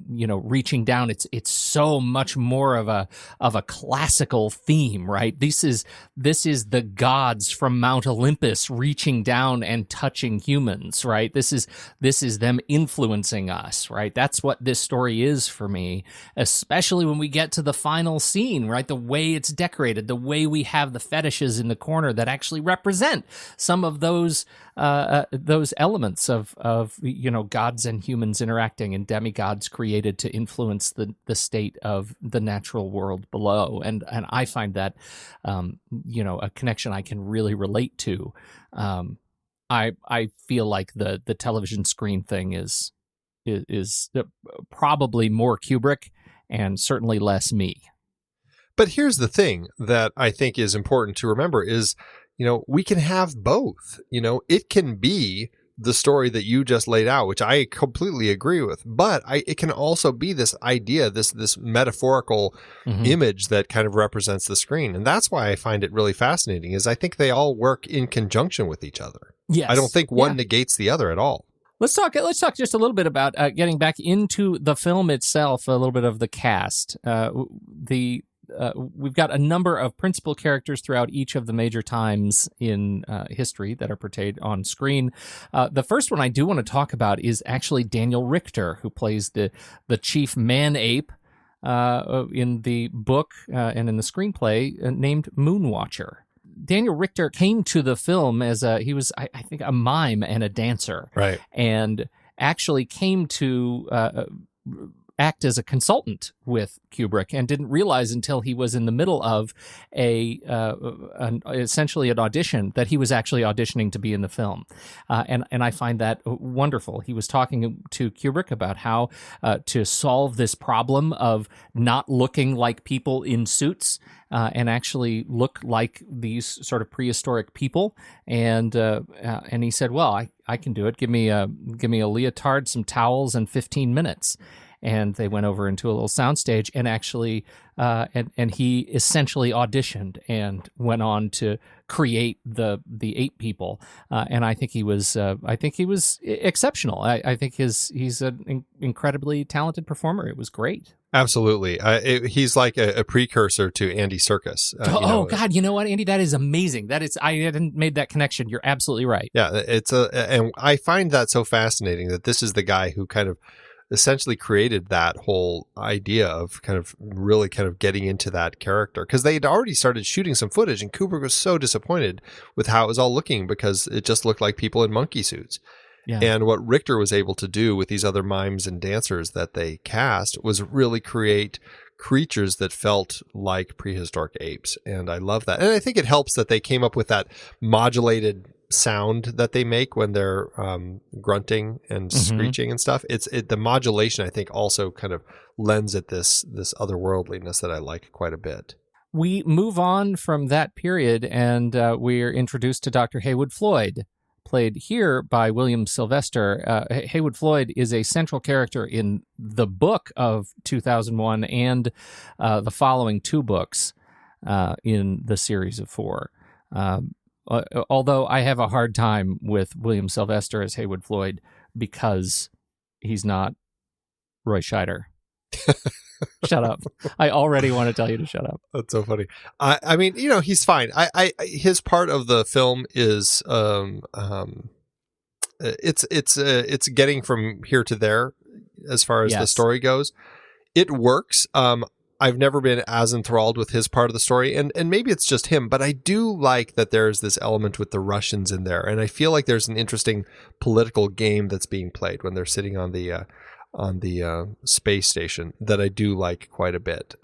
S1: reaching down. It's so much more of a classical theme, right? This is the gods from Mount Olympus reaching down and touching humans, right? This is them influencing us, right? That's what this story is for me, especially when we get to the final scene, right? The way it's decorated, the way we have the fetishes in the corner that actually represent some of those elements of gods and humans interacting, and demigods created to influence the state of the natural world below. And I find that a connection I can really relate to. I feel like the television screen thing is probably more Kubrick and certainly less me.
S2: But here's the thing that I think is important to remember is, we can have both. It can be the story that you just laid out, which I completely agree with, but it can also be this idea, this metaphorical image that kind of represents the screen. And that's why I find it really fascinating, is I think they all work in conjunction with each other. Yes. I don't think one negates the other at all.
S1: Let's talk just a little bit about getting back into the film itself, a little bit of the cast. We've got a number of principal characters throughout each of the major times in history that are portrayed on screen. The first one I do want to talk about is actually Daniel Richter, who plays the chief man-ape in the book and in the screenplay named Moonwatcher. Daniel Richter came to the film as he was, I think, a mime and a dancer.
S2: Right.
S1: And actually came to act as a consultant with Kubrick, and didn't realize until he was in the middle of essentially an audition that he was actually auditioning to be in the film. And I find that wonderful. He was talking to Kubrick about how to solve this problem of not looking like people in suits and actually look like these sort of prehistoric people. And he said, well, I can do it. Give me a leotard, some towels, and 15 minutes. And they went over into a little soundstage, and actually, and he essentially auditioned and went on to create the ape people. And I think he was exceptional. I think he's an incredibly talented performer. It was great.
S2: Absolutely. He's like a precursor to Andy Serkis.
S1: God, you know what, Andy? That is amazing. I hadn't made that connection. You're absolutely right.
S2: Yeah, and I find that so fascinating that this is the guy who kind of essentially created that whole idea of kind of really kind of getting into that character, because they had already started shooting some footage, and Kubrick was so disappointed with how it was all looking because it just looked like people in monkey suits. Yeah. And what Richter was able to do with these other mimes and dancers that they cast was really create creatures that felt like prehistoric apes. And I love that. And I think it helps that they came up with that modulated sound that they make when they're grunting and screeching and stuff. The modulation, I think, also kind of lends it this otherworldliness that I like quite a bit.
S1: We move on from that period, and we're introduced to Dr. Heywood Floyd, played here by William Sylvester. Heywood Floyd is a central character in the book of 2001 and the following two books in the series of four. Although I have a hard time with William Sylvester as Heywood Floyd because he's not Roy Scheider. Shut up. I already want to tell you to shut up.
S2: That's so funny. I mean, he's fine. His part of the film is it's getting from here to there. as far as the story goes. It works. I've never been as enthralled with his part of the story, and maybe it's just him, but I do like that there's this element with the Russians in there, and I feel like there's an interesting political game that's being played when they're sitting on the space station that I do like quite a bit.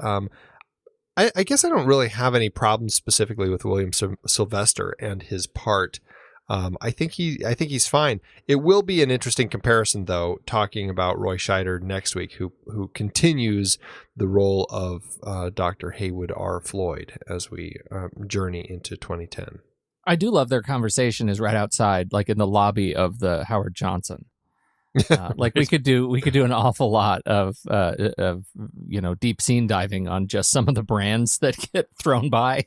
S2: I guess I don't really have any problems specifically with William Sylvester and his part. I think he's fine. It will be an interesting comparison, though, talking about Roy Scheider next week, who continues the role of Dr. Haywood R. Floyd as we journey into 2010.
S1: I do love their conversation is right outside, like in the lobby of the Howard Johnson. Like we could do an awful lot of deep sea diving on just some of the brands that get thrown by,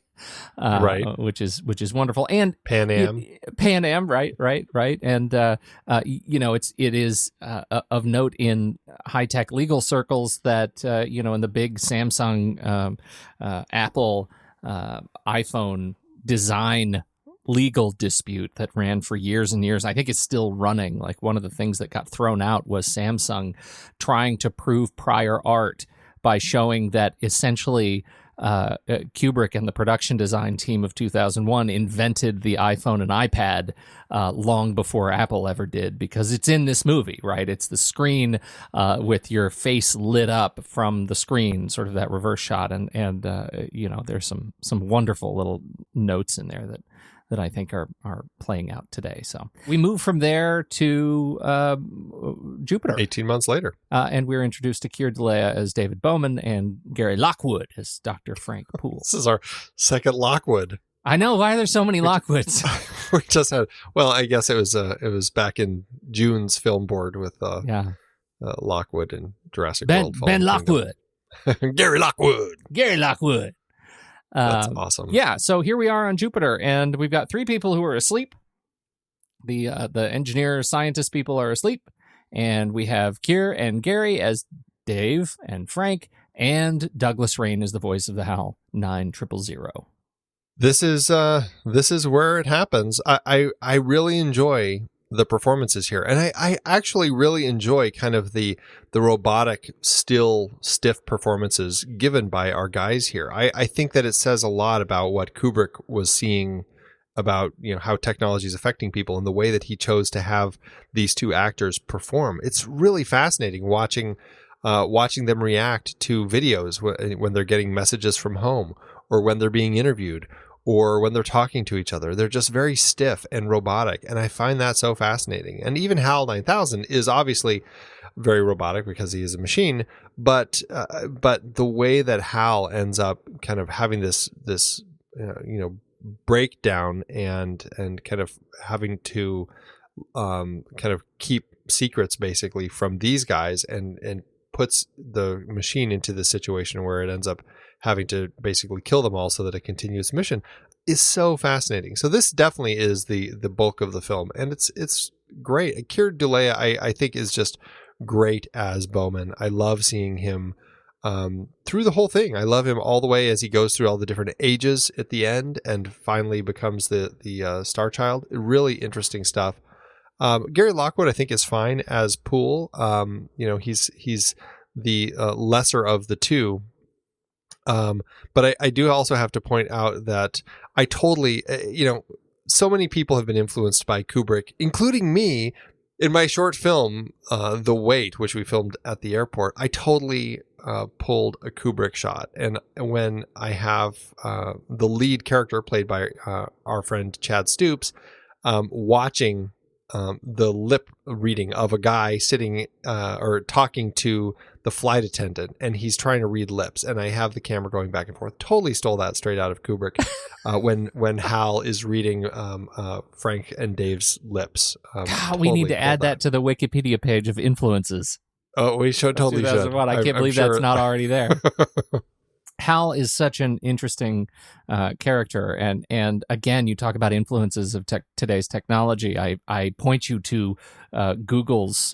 S2: right?
S1: Which is wonderful. And
S2: Pan Am,
S1: right, and it is of note in high tech legal circles that in the big Samsung, Apple, iPhone design legal dispute that ran for years and years. I think it's still running. Like, one of the things that got thrown out was Samsung trying to prove prior art by showing that essentially Kubrick and the production design team of 2001 invented the iPhone and iPad long before Apple ever did, because it's in this movie, right? It's the screen with your face lit up from the screen, sort of that reverse shot, and there's some wonderful little notes in there that I think are playing out today. So we move from there to Jupiter.
S2: 18 months later.
S1: And we're introduced to Keir Dullea as David Bowman and Gary Lockwood as Dr. Frank Poole.
S2: This is our second Lockwood.
S1: I know. Why are there so many Lockwoods?
S2: We just had, I guess it was back in June's film board with Lockwood and Jurassic World.
S1: Ben Lockwood.
S2: Gary Lockwood.
S1: Gary Lockwood.
S2: That's awesome.
S1: Yeah, so here we are on Jupiter, and we've got three people who are asleep. The engineer scientist people are asleep, and we have Keir and Gary as Dave and Frank, and Douglas Rain is the voice of the HAL 9000.
S2: This is where it happens. I really enjoy the performances here, and I actually really enjoy kind of the robotic, still stiff performances given by our guys here. I think that it says a lot about what Kubrick was seeing about how technology is affecting people and the way that he chose to have these two actors perform. It's really fascinating watching them react to videos when they're getting messages from home, or when they're being interviewed, or when they're talking to each other. They're just very stiff and robotic, and I find that so fascinating. And even HAL 9000 is obviously very robotic because he is a machine, but the way that HAL ends up kind of having this breakdown and kind of having to kind of keep secrets basically from these guys, and puts the machine into the situation where it ends up having to basically kill them all so that it continues mission, is so fascinating. So this definitely is the bulk of the film, and it's great. Keir Dullea, I think, is just great as Bowman. I love seeing him through the whole thing. I love him all the way as he goes through all the different ages at the end and finally becomes the Star Child. Really interesting stuff. Gary Lockwood, I think, is fine as Poole. He's the lesser of the two. But I do also have to point out that I totally, so many people have been influenced by Kubrick, including me. In my short film, The Wait, which we filmed at the airport, I totally pulled a Kubrick shot. And when I have the lead character played by our friend Chad Stoops watching the lip reading of a guy sitting or talking to the flight attendant, and he's trying to read lips, and I have the camera going back and forth. Totally stole that straight out of Kubrick when Hal is reading Frank and Dave's lips.
S1: God, we need to add that to the Wikipedia page of influences.
S2: Oh, we should totally should.
S1: I can't believe that's not already there. Hal is such an interesting character, and again, you talk about influences of today's technology. I point you to Google's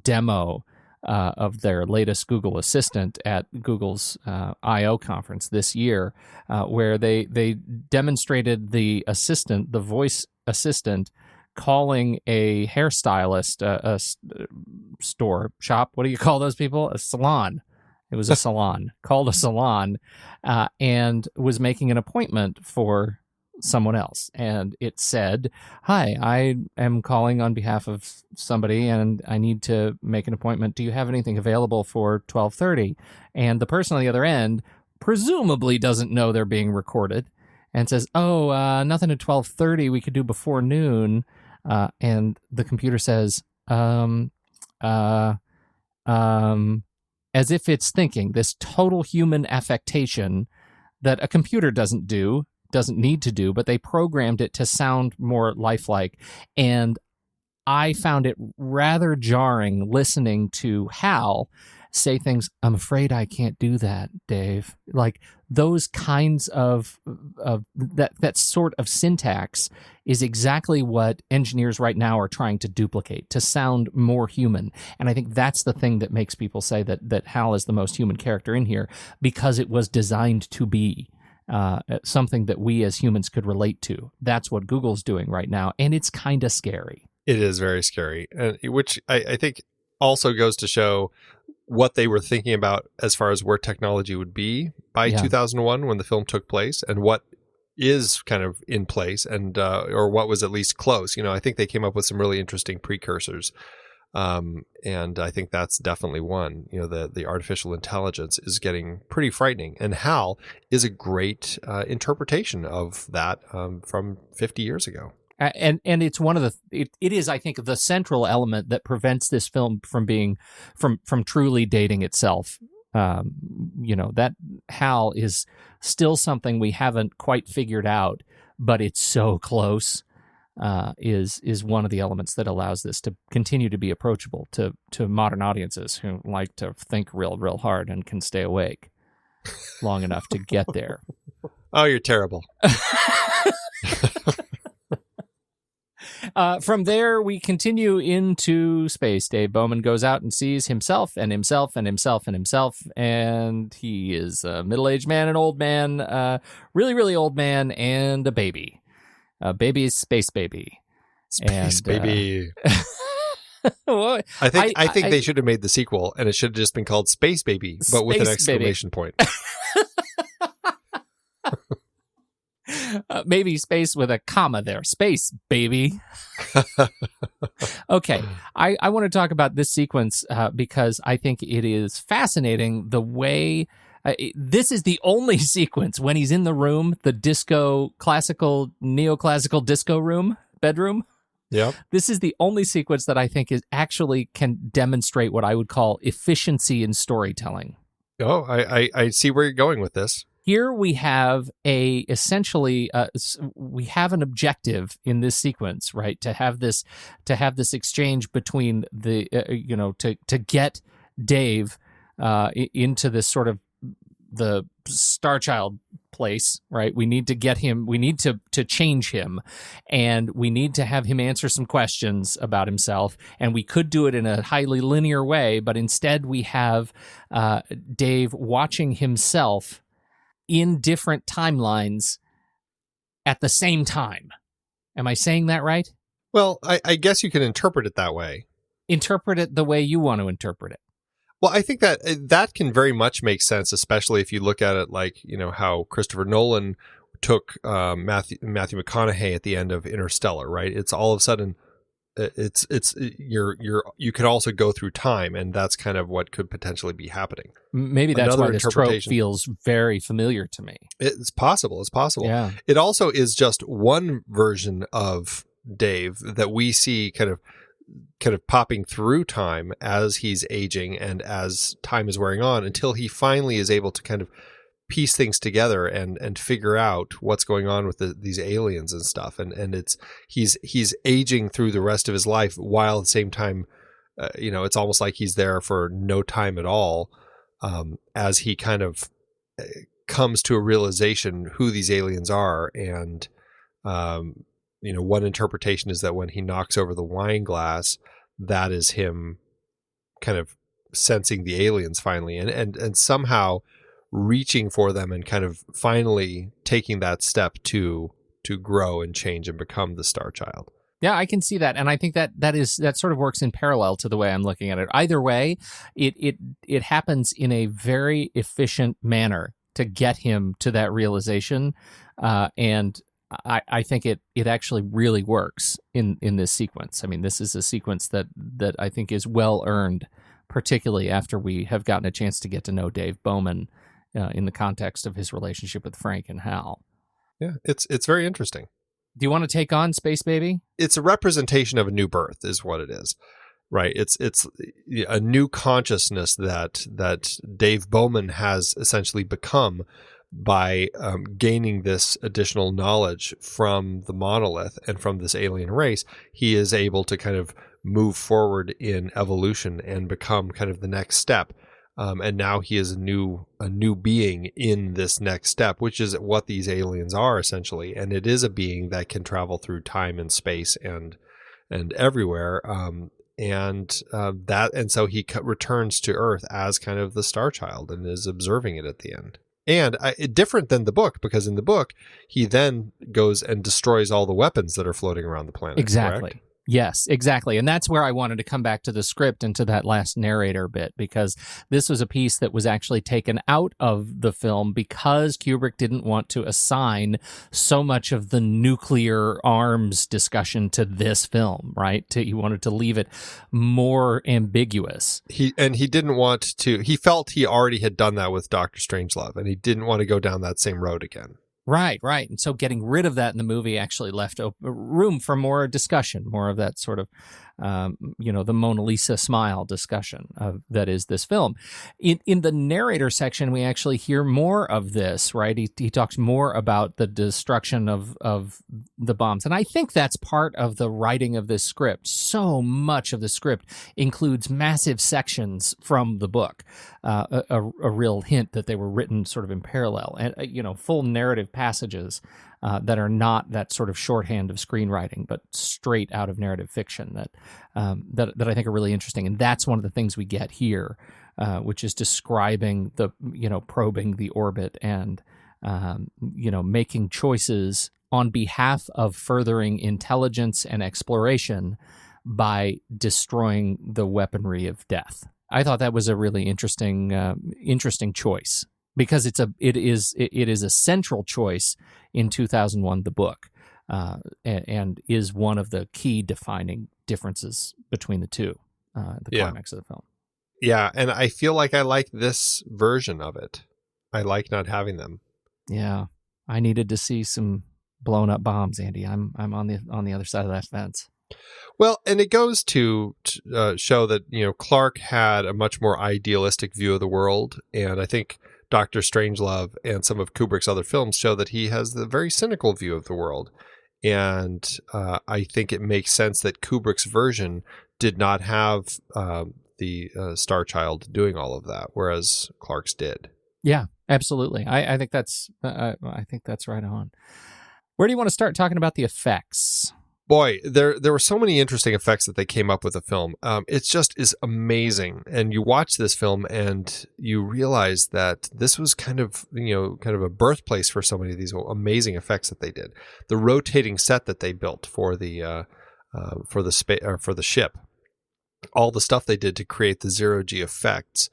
S1: demo of their latest Google Assistant at Google's I/O conference this year, where they demonstrated the voice assistant, calling a hairstylist, store, shop, what do you call those people? A salon. It was a salon, called a salon, and was making an appointment for someone else. And it said, "Hi, I am calling on behalf of somebody, and I need to make an appointment. Do you have anything available for 12:30?" And the person on the other end presumably doesn't know they're being recorded and says, "Oh, nothing at 12:30. We could do before noon." And the computer says, as if it's thinking, this total human affectation that a computer doesn't need to do, but they programmed it to sound more lifelike. And I found it rather jarring listening to Hal say things, "I'm afraid I can't do that, Dave." Like those kinds of that sort of syntax is exactly what engineers right now are trying to duplicate, to sound more human. And I think that's the thing that makes people say that Hal is the most human character in here, because it was designed to be something that we as humans could relate to. That's what Google's doing right now, and it's kind of scary.
S2: It is very scary, which I think also goes to show what they were thinking about as far as where technology would be by 2001 when the film took place, and what is kind of in place, and or what was at least close. I think they came up with some really interesting precursors, and I think that's definitely one. The artificial intelligence is getting pretty frightening, and Hal is a great interpretation of that from 50 years ago.
S1: And it's one of it is, I think, the central element that prevents this film from being from truly dating itself. That Hal is still something we haven't quite figured out, but it's so close. Is one of the elements that allows this to continue to be approachable to modern audiences who like to think real hard and can stay awake long enough to get there.
S2: Oh, you're terrible.
S1: From there, we continue into space. Dave Bowman goes out and sees himself and himself and himself and himself, and he is a middle-aged man, an old man, really old man, and a baby. A baby is space baby.
S2: Space baby.
S1: Well,
S2: I think they should have made the sequel, and it should have just been called Space Baby, but with an exclamation point.
S1: Maybe space with a comma there. Space, baby. Okay. I want to talk about this sequence because I think it is fascinating the way... this is the only sequence when he's in the room, the neoclassical disco bedroom.
S2: Yeah.
S1: This is the only sequence that I think is actually can demonstrate what I would call efficiency in storytelling.
S2: Oh, I see where you're going with this.
S1: Here we have essentially we have an objective in this sequence, right? To have this exchange between the to get Dave into this sort of the Star Child place, right? We need to get him. We need to change him, and we need to have him answer some questions about himself. And we could do it in a highly linear way, but instead we have Dave watching himself in different timelines at the same time. Am I saying that right?
S2: Well, I guess you can interpret it that way.
S1: Interpret it the way you want to interpret it.
S2: Well, I think that can very much make sense, especially if you look at it like, how Christopher Nolan took Matthew McConaughey at the end of Interstellar, right? It's all of a sudden, you could also go through time, and that's kind of what could potentially be happening.
S1: Maybe that's why this trope feels very familiar to me.
S2: It's possible. It's possible.
S1: Yeah.
S2: It also is just one version of Dave that we see kind of popping through time as he's aging and as time is wearing on, until he finally is able to kind of piece things together and figure out what's going on with these aliens and stuff. And he's aging through the rest of his life while at the same time, it's almost like he's there for no time at all, as he kind of comes to a realization who these aliens are. And, one interpretation is that when he knocks over the wine glass, that is him kind of sensing the aliens finally, and somehow reaching for them and kind of finally taking that step to grow and change and become the Star Child.
S1: Yeah, I can see that, and I think that sort of works in parallel to the way I'm looking at it. Either way, it happens in a very efficient manner to get him to that realization, and I think it actually really works in this sequence. I mean, this is a sequence that I think is well earned, particularly after we have gotten a chance to get to know Dave Bowman in the context of his relationship with Frank and Hal.
S2: Yeah, it's very interesting.
S1: Do you want to take on Space Baby?
S2: It's a representation of a new birth, is what it is, right? It's a new consciousness that Dave Bowman has essentially become by gaining this additional knowledge from the monolith and from this alien race. He is able to kind of move forward in evolution and become kind of the next step. And now he is a new being in this next step, which is what these aliens are essentially. And it is a being that can travel through time and space and everywhere. And so he returns to Earth as kind of the Star Child and is observing it at the end. And different than the book, because in the book, he then goes and destroys all the weapons that are floating around the planet.
S1: Exactly.
S2: Correct?
S1: Yes, exactly. And that's where I wanted to come back to the script and to that last narrator bit, because this was a piece that was actually taken out of the film because Kubrick didn't want to assign so much of the nuclear arms discussion to this film, right? He wanted to leave it more ambiguous.
S2: He didn't want to, he felt he already had done that with Dr. Strangelove, and he didn't want to go down that same road again.
S1: Right. And so getting rid of that in the movie actually left room for more discussion, more of that sort of, the Mona Lisa smile discussion that is this film. In the narrator section, we actually hear more of this, right? He talks more about the destruction of the bombs. And I think that's part of the writing of this script. So much of the script includes massive sections from the book, a real hint that they were written sort of in parallel, and, full narrative passages that are not that sort of shorthand of screenwriting, but straight out of narrative fiction that I think are really interesting. And that's one of the things we get here, which is describing the, probing the orbit and, making choices on behalf of furthering intelligence and exploration by destroying the weaponry of death. I thought that was a really interesting choice, because it is a central choice in 2001, the book, and is one of the key defining differences between the two, the climax of the film.
S2: Yeah, and I feel like I like this version of it. I like not having them.
S1: Yeah, I needed to see some blown up bombs, Andy. I'm on the other side of that fence.
S2: Well, and it goes to show that, Clarke had a much more idealistic view of the world, and I think Dr. Strangelove and some of Kubrick's other films show that he has the very cynical view of the world. And I think it makes sense that Kubrick's version did not have the Star Child doing all of that, whereas Clarke's did.
S1: Yeah, absolutely. I think that's right on. Where do you want to start talking about the effects?
S2: Boy, there were so many interesting effects that they came up with the film. It just is amazing. And you watch this film and you realize that this was kind of a birthplace for so many of these amazing effects that they did. The rotating set that they built for the ship, all the stuff they did to create the zero-G effects,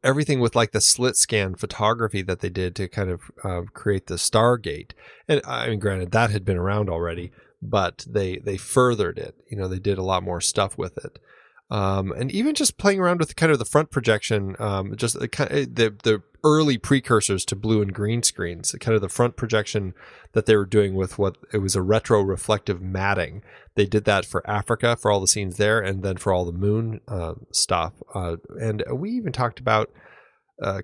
S2: everything with like the slit scan photography that they did to kind of create the Stargate. And I mean, granted, that had been around already, but they furthered it. They did a lot more stuff with it. And even just playing around with kind of the front projection, just the early precursors to blue and green screens, kind of the front projection that they were doing with what it was a retro reflective matting. They did that for Africa, for all the scenes there, and then for all the moon stuff. And we even talked about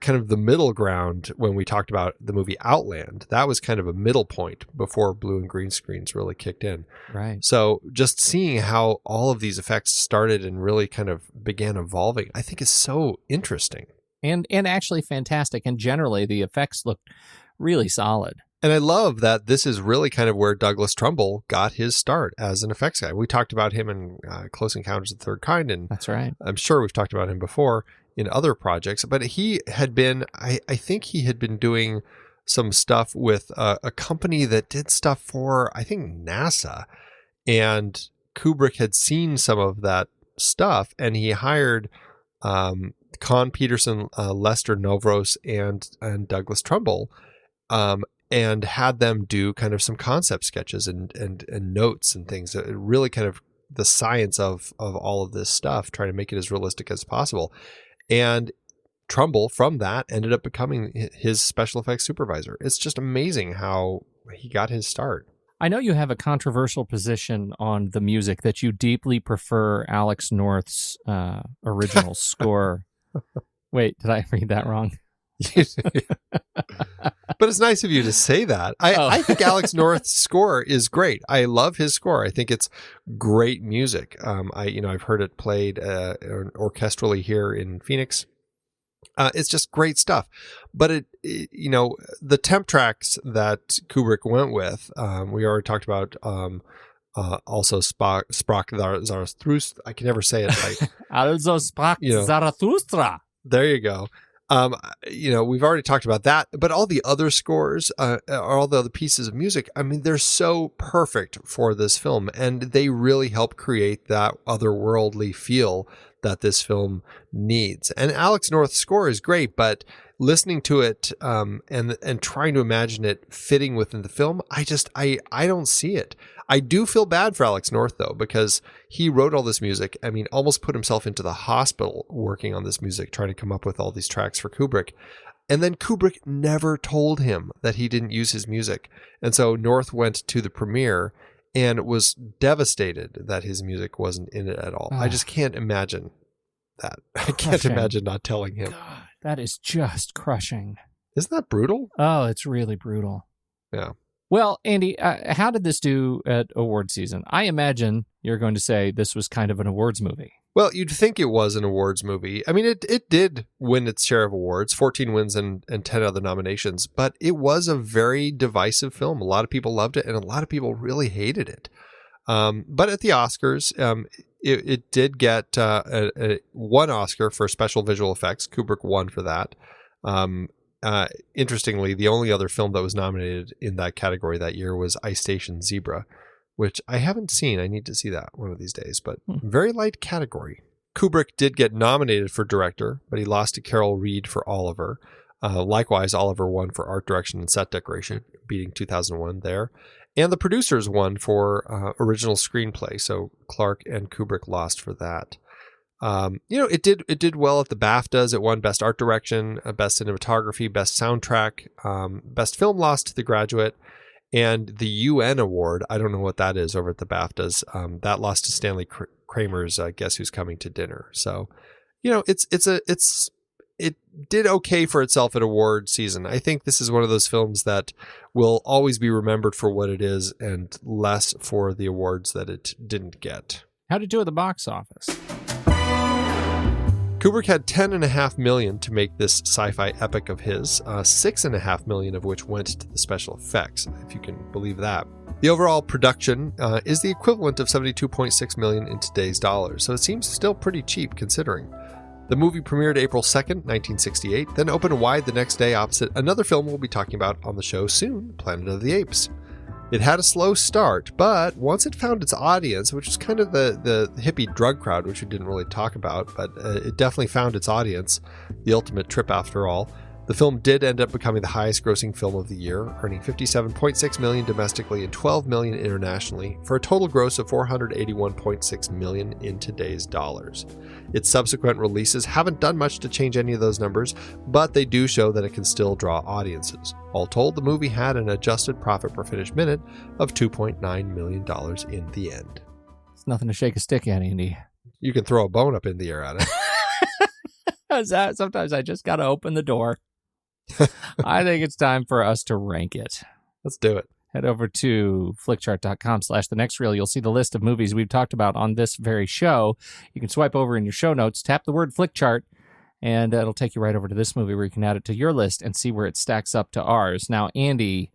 S2: kind of the middle ground when we talked about the movie Outland. That was kind of a middle point before blue and green screens really kicked in.
S1: Right.
S2: So just seeing how all of these effects started and really kind of began evolving, I think is so interesting.
S1: And actually fantastic. And generally the effects look really solid.
S2: And I love that this is really kind of where Douglas Trumbull got his start as an effects guy. We talked about him in Close Encounters of the Third Kind, and
S1: that's right.
S2: I'm sure we've talked about him before in other projects, but he had been, I think he had been doing some stuff with a company that did stuff for, I think, NASA. And Kubrick had seen some of that stuff, and he hired Con Peterson, Lester Novros, and Douglas Trumbull, and had them do kind of some concept sketches and notes and things. Really kind of the science of all of this stuff, trying to make it as realistic as possible. And Trumbull, from that, ended up becoming his special effects supervisor. It's just amazing how he got his start.
S1: I know you have a controversial position on the music, that you deeply prefer Alex North's original score. Wait, did I read that wrong?
S2: But it's nice of you to say that. I think Alex North's score is great. I love his score. I think it's great music. I've heard it played orchestrally here in Phoenix. It's just great stuff. But the temp tracks that Kubrick went with, we already talked about. Also, Sprach Zarathustra. I can never say it right.
S1: Also Sprach Zarathustra.
S2: There you go. We've already talked about that, but all the other scores, all the other pieces of music, I mean, they're so perfect for this film, and they really help create that otherworldly feel that this film needs. And Alex North's score is great, but listening to it and trying to imagine it fitting within the film, I don't see it. I do feel bad for Alex North, though, because he wrote all this music. I mean, almost put himself into the hospital working on this music, trying to come up with all these tracks for Kubrick. And then Kubrick never told him that he didn't use his music. And so North went to the premiere and was devastated that his music wasn't in it at all. I just can't imagine that. I can't imagine not telling him.
S1: God, that is just crushing.
S2: Isn't that brutal?
S1: Oh, it's really brutal.
S2: Yeah.
S1: Well, Andy, how did this do at award season? I imagine you're going to say this was kind of an awards movie.
S2: Well, you'd think it was an awards movie. I mean, it did win its share of awards, 14 wins and 10 other nominations, but it was a very divisive film. A lot of people loved it, and a lot of people really hated it. But at the Oscars, it did get one Oscar for special visual effects. Kubrick won for that. Interestingly, the only other film that was nominated in that category that year was Ice Station Zebra, which I haven't seen. I need to see that one of these days, but very light category. Kubrick did get nominated for director, but he lost to Carol Reed for Oliver. Likewise, Oliver won for art direction and set decoration, beating 2001 there. And the producers won for original screenplay, so Clarke and Kubrick lost for that. It did well at the BAFTAs. It won Best Art Direction, Best Cinematography, Best Soundtrack, Best Film lost to The Graduate, and the UN Award. I don't know what that is over at the BAFTAs. That lost to Stanley Kramer's Guess Who's Coming to Dinner. So, it did okay for itself at award season. I think this is one of those films that will always be remembered for what it is and less for the awards that it didn't get.
S1: How'd it do at the box office?
S2: Kubrick had $10.5 million to make this sci-fi epic of his, $6.5 million of which went to the special effects, if you can believe that. The overall production is the equivalent of $72.6 million in today's dollars, so it seems still pretty cheap considering. The movie premiered April 2nd, 1968, then opened wide the next day opposite another film we'll be talking about on the show soon, Planet of the Apes. It had a slow start, but once it found its audience, which was kind of the hippie drug crowd, which we didn't really talk about, but it definitely found its audience, the ultimate trip after all. The film did end up becoming the highest grossing film of the year, earning $57.6 million domestically and $12 million internationally, for a total gross of $481.6 million in today's dollars. Its subsequent releases haven't done much to change any of those numbers, but they do show that it can still draw audiences. All told, the movie had an adjusted profit per finished minute of $2.9 million in the end.
S1: It's nothing to shake a stick at, Andy.
S2: You can throw a bone up in the air at it.
S1: Sometimes I just got to open the door. I think it's time for us to rank it.
S2: Let's do it.
S1: Head over to flickchart.com/thenextreel. You'll see the list of movies we've talked about on this very show. You can swipe over in your show notes, tap the word flickchart, and it'll take you right over to this movie where you can add it to your list and see where it stacks up to ours. Now, Andy,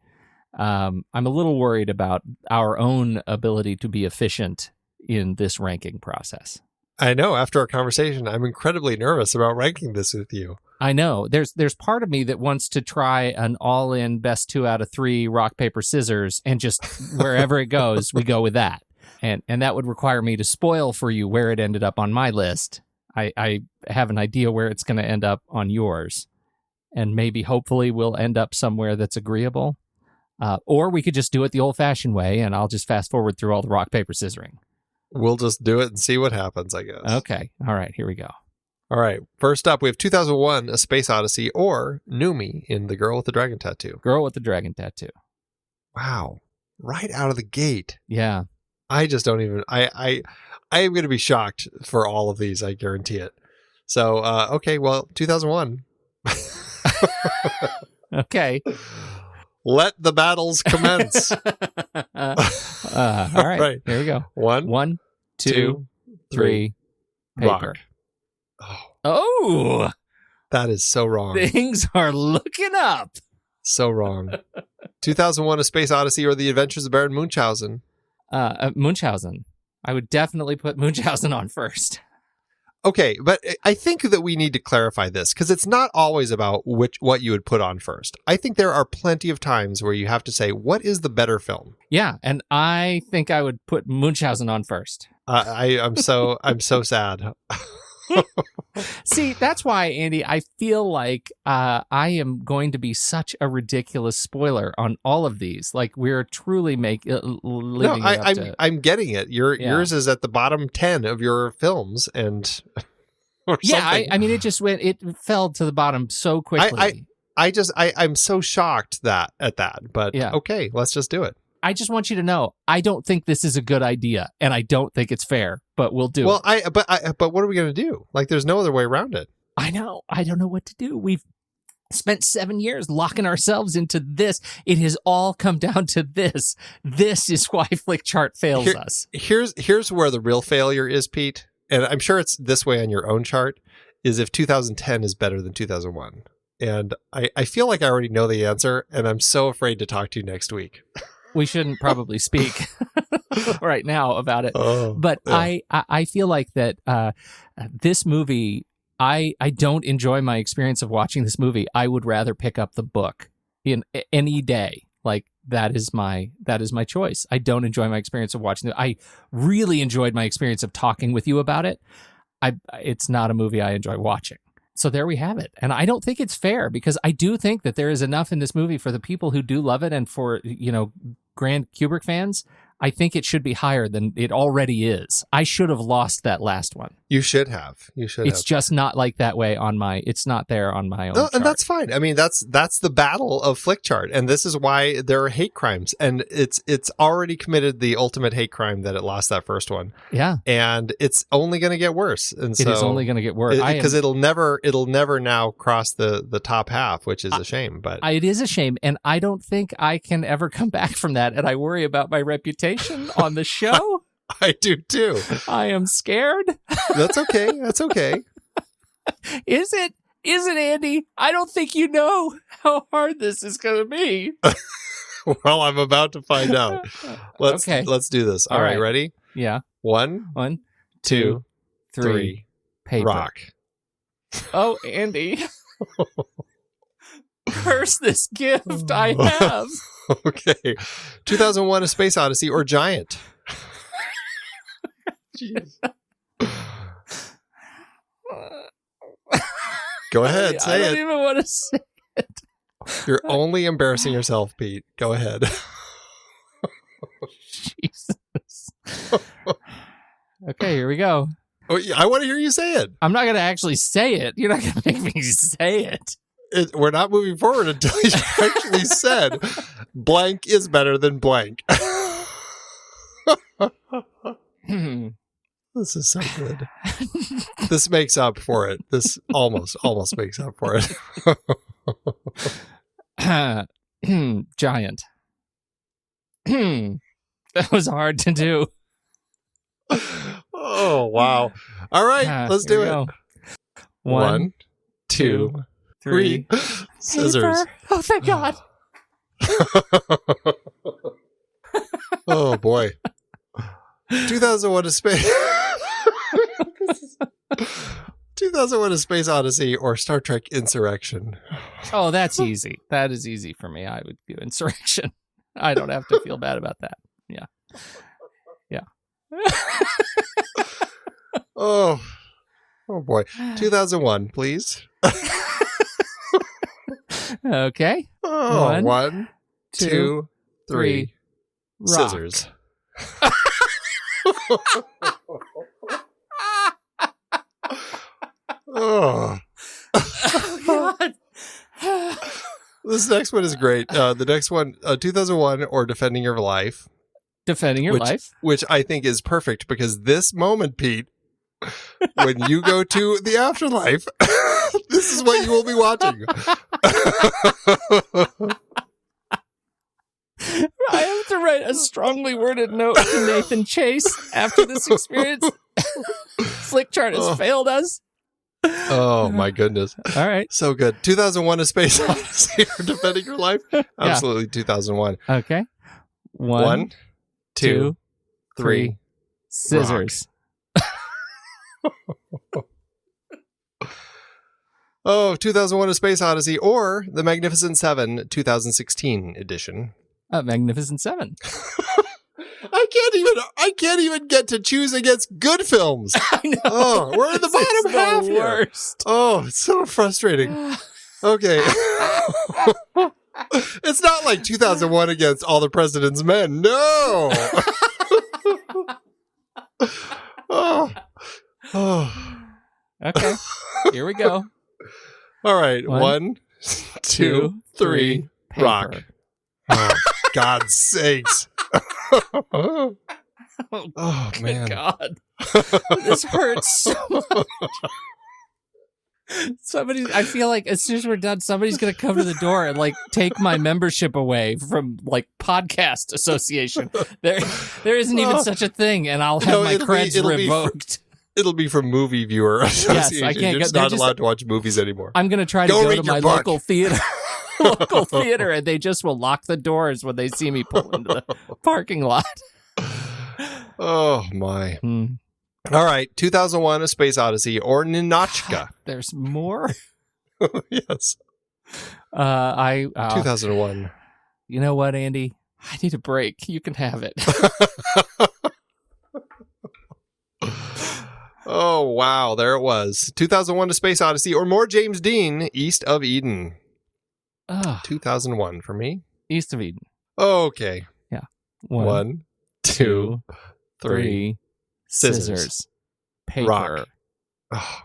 S1: I'm a little worried about our own ability to be efficient in this ranking process.
S2: I know. After our conversation, I'm incredibly nervous about ranking this with you.
S1: I know. There's part of me that wants to try an all-in best 2 out of 3 rock, paper, scissors, and just wherever it goes, we go with that. And that would require me to spoil for you where it ended up on my list. I have an idea where it's going to end up on yours. And maybe, hopefully, we'll end up somewhere that's agreeable. Or we could just do it the old-fashioned way, and I'll just fast forward through all the rock, paper, scissoring.
S2: We'll just do it and see what happens, I guess.
S1: Okay. All right. Here we go.
S2: All right. First up, we have 2001, A Space Odyssey, or Numi in The Girl with the Dragon Tattoo.
S1: Girl with the Dragon Tattoo.
S2: Wow. Right out of the gate.
S1: Yeah.
S2: I just don't even... I am going to be shocked for all of these, I guarantee it. So, okay, well, 2001.
S1: Okay.
S2: Let the battles commence.
S1: All right. Here we go. One, two, three. Paper.
S2: Rock.
S1: Oh.
S2: That is so wrong.
S1: Things are looking up.
S2: So wrong. 2001, A Space Odyssey, or The Adventures of Baron Munchausen.
S1: Munchausen. I would definitely put Munchausen on first.
S2: Okay, but I think that we need to clarify this, because it's not always about what you would put on first. I think there are plenty of times where you have to say, what is the better film?
S1: Yeah, and I think I would put Munchausen on first.
S2: I'm so sad.
S1: See, that's why, Andy, I feel like I am going to be such a ridiculous spoiler on all of these. Like, we're truly living up to...
S2: I'm getting it. Yours is at the bottom 10 of your films, and or something.
S1: I mean, it fell to the bottom so quickly.
S2: I'm so shocked at that. But okay, let's just do it.
S1: I just want you to know, I don't think this is a good idea, and I don't think it's fair, but we'll do it.
S2: But what are we going to do? Like, there's no other way around it.
S1: I know. I don't know what to do. We've spent 7 years locking ourselves into this. It has all come down to this. This is why Flickchart fails us.
S2: Here's where the real failure is, Pete, and I'm sure it's this way on your own chart, is if 2010 is better than 2001. And I feel like I already know the answer, and I'm so afraid to talk to you next week.
S1: We shouldn't probably speak right now about it. But yeah. I feel like that this movie, I don't enjoy my experience of watching this movie. I would rather pick up the book in any day. Like, that is my choice. I don't enjoy my experience of watching it. I really enjoyed my experience of talking with you about it. It's not a movie I enjoy watching. So there we have it. And I don't think it's fair, because I do think that there is enough in this movie for the people who do love it, and for, grand Kubrick fans. I think it should be higher than it already is. I should have lost that last one.
S2: You should have.
S1: It's just not like that way it's not there on my own chart.
S2: And that's fine. I mean, that's the battle of Flickchart. And this is why there are hate crimes. And it's already committed the ultimate hate crime that it lost that first one.
S1: Yeah.
S2: And it's only going to get worse. And
S1: it is only going to get worse.
S2: Because it'll never now cross the top half, which is a shame. But
S1: it is a shame. And I don't think I can ever come back from that. And I worry about my reputation on the show.
S2: I do too.
S1: I am scared.
S2: That's okay.
S1: Is it, Andy? I don't think you know how hard this is going to be.
S2: Well, I'm about to find out. Let's do this. All right, ready?
S1: Yeah.
S2: One, two, three.
S1: Paper.
S2: Rock.
S1: Oh, Andy. Curse this gift I have.
S2: Okay. 2001, A Space Odyssey, or Giant? Jeez. Go ahead, say it.
S1: I don't even want to say it.
S2: You're only embarrassing yourself, Pete. Go ahead.
S1: Jesus. Okay, here we go.
S2: Oh, I want to hear you say it.
S1: I'm not going to actually say it. You're not going to make me say it.
S2: We're not moving forward until you actually said blank is better than blank. This is so good. This makes up for it. This almost makes up for it.
S1: Giant. That was hard to do.
S2: Oh, wow. All right, let's do it.
S1: Go.
S2: 1, 2, 3. Scissors.
S1: Paper. Oh, thank God.
S2: Oh, boy. 2001 A Space... 2001 A Space Odyssey, or Star Trek Insurrection?
S1: Oh, that's easy. That is easy for me. I would do Insurrection. I don't have to feel bad about that. Yeah.
S2: Oh boy. 2001, please.
S1: Okay.
S2: Oh, one, two, three.
S1: Rock.
S2: Scissors. Oh.
S1: God.
S2: This next one is great. The next one, 2001 or Defending Your Life.
S1: Defending Your Life.
S2: Which I think is perfect because this moment, Pete, when you go to the afterlife, this is what you will be watching.
S1: I have to write a strongly worded note to Nathan Chase after this experience. Flickchart has failed us.
S2: Oh, my goodness.
S1: All right.
S2: So good. 2001 A Space Odyssey or Defending Your Life? Absolutely 2001.
S1: Okay. One, two, three. Scissors.
S2: Oh, 2001 A Space Odyssey or The Magnificent Seven 2016 edition.
S1: Magnificent Seven.
S2: I can't even get to choose against good films.
S1: I know.
S2: Oh, we're in the bottom half
S1: the
S2: here.
S1: Worst.
S2: Oh, it's so frustrating. Okay. It's not like 2001 against All the President's Men. No.
S1: Okay. Here we go.
S2: All right. One, two, three. Rock. Oh, God's sakes. Oh, man.
S1: God. This hurts so much. I feel like as soon as we're done, somebody's going to come to the door and take my membership away from podcast association. There isn't even such a thing. And I'll have my creds revoked.
S2: It'll be from Movie Viewer Association.
S1: Yes, I can't.
S2: You're just not allowed to watch movies anymore.
S1: I'm going to try to go to my local theater. And they just will lock the doors when they see me pull into the parking lot.
S2: Oh, my. All right. 2001 A Space Odyssey or Ninotchka.
S1: There's more?
S2: Yes.
S1: 2001. You know what, Andy? I need a break. You can have it.
S2: Oh, wow. There it was. 2001 A Space Odyssey or more James Dean, East of Eden. 2001 for me.
S1: East of Eden.
S2: Okay.
S1: Yeah.
S2: One, two, three. Scissors.
S1: Paper.
S2: Rock. Oh.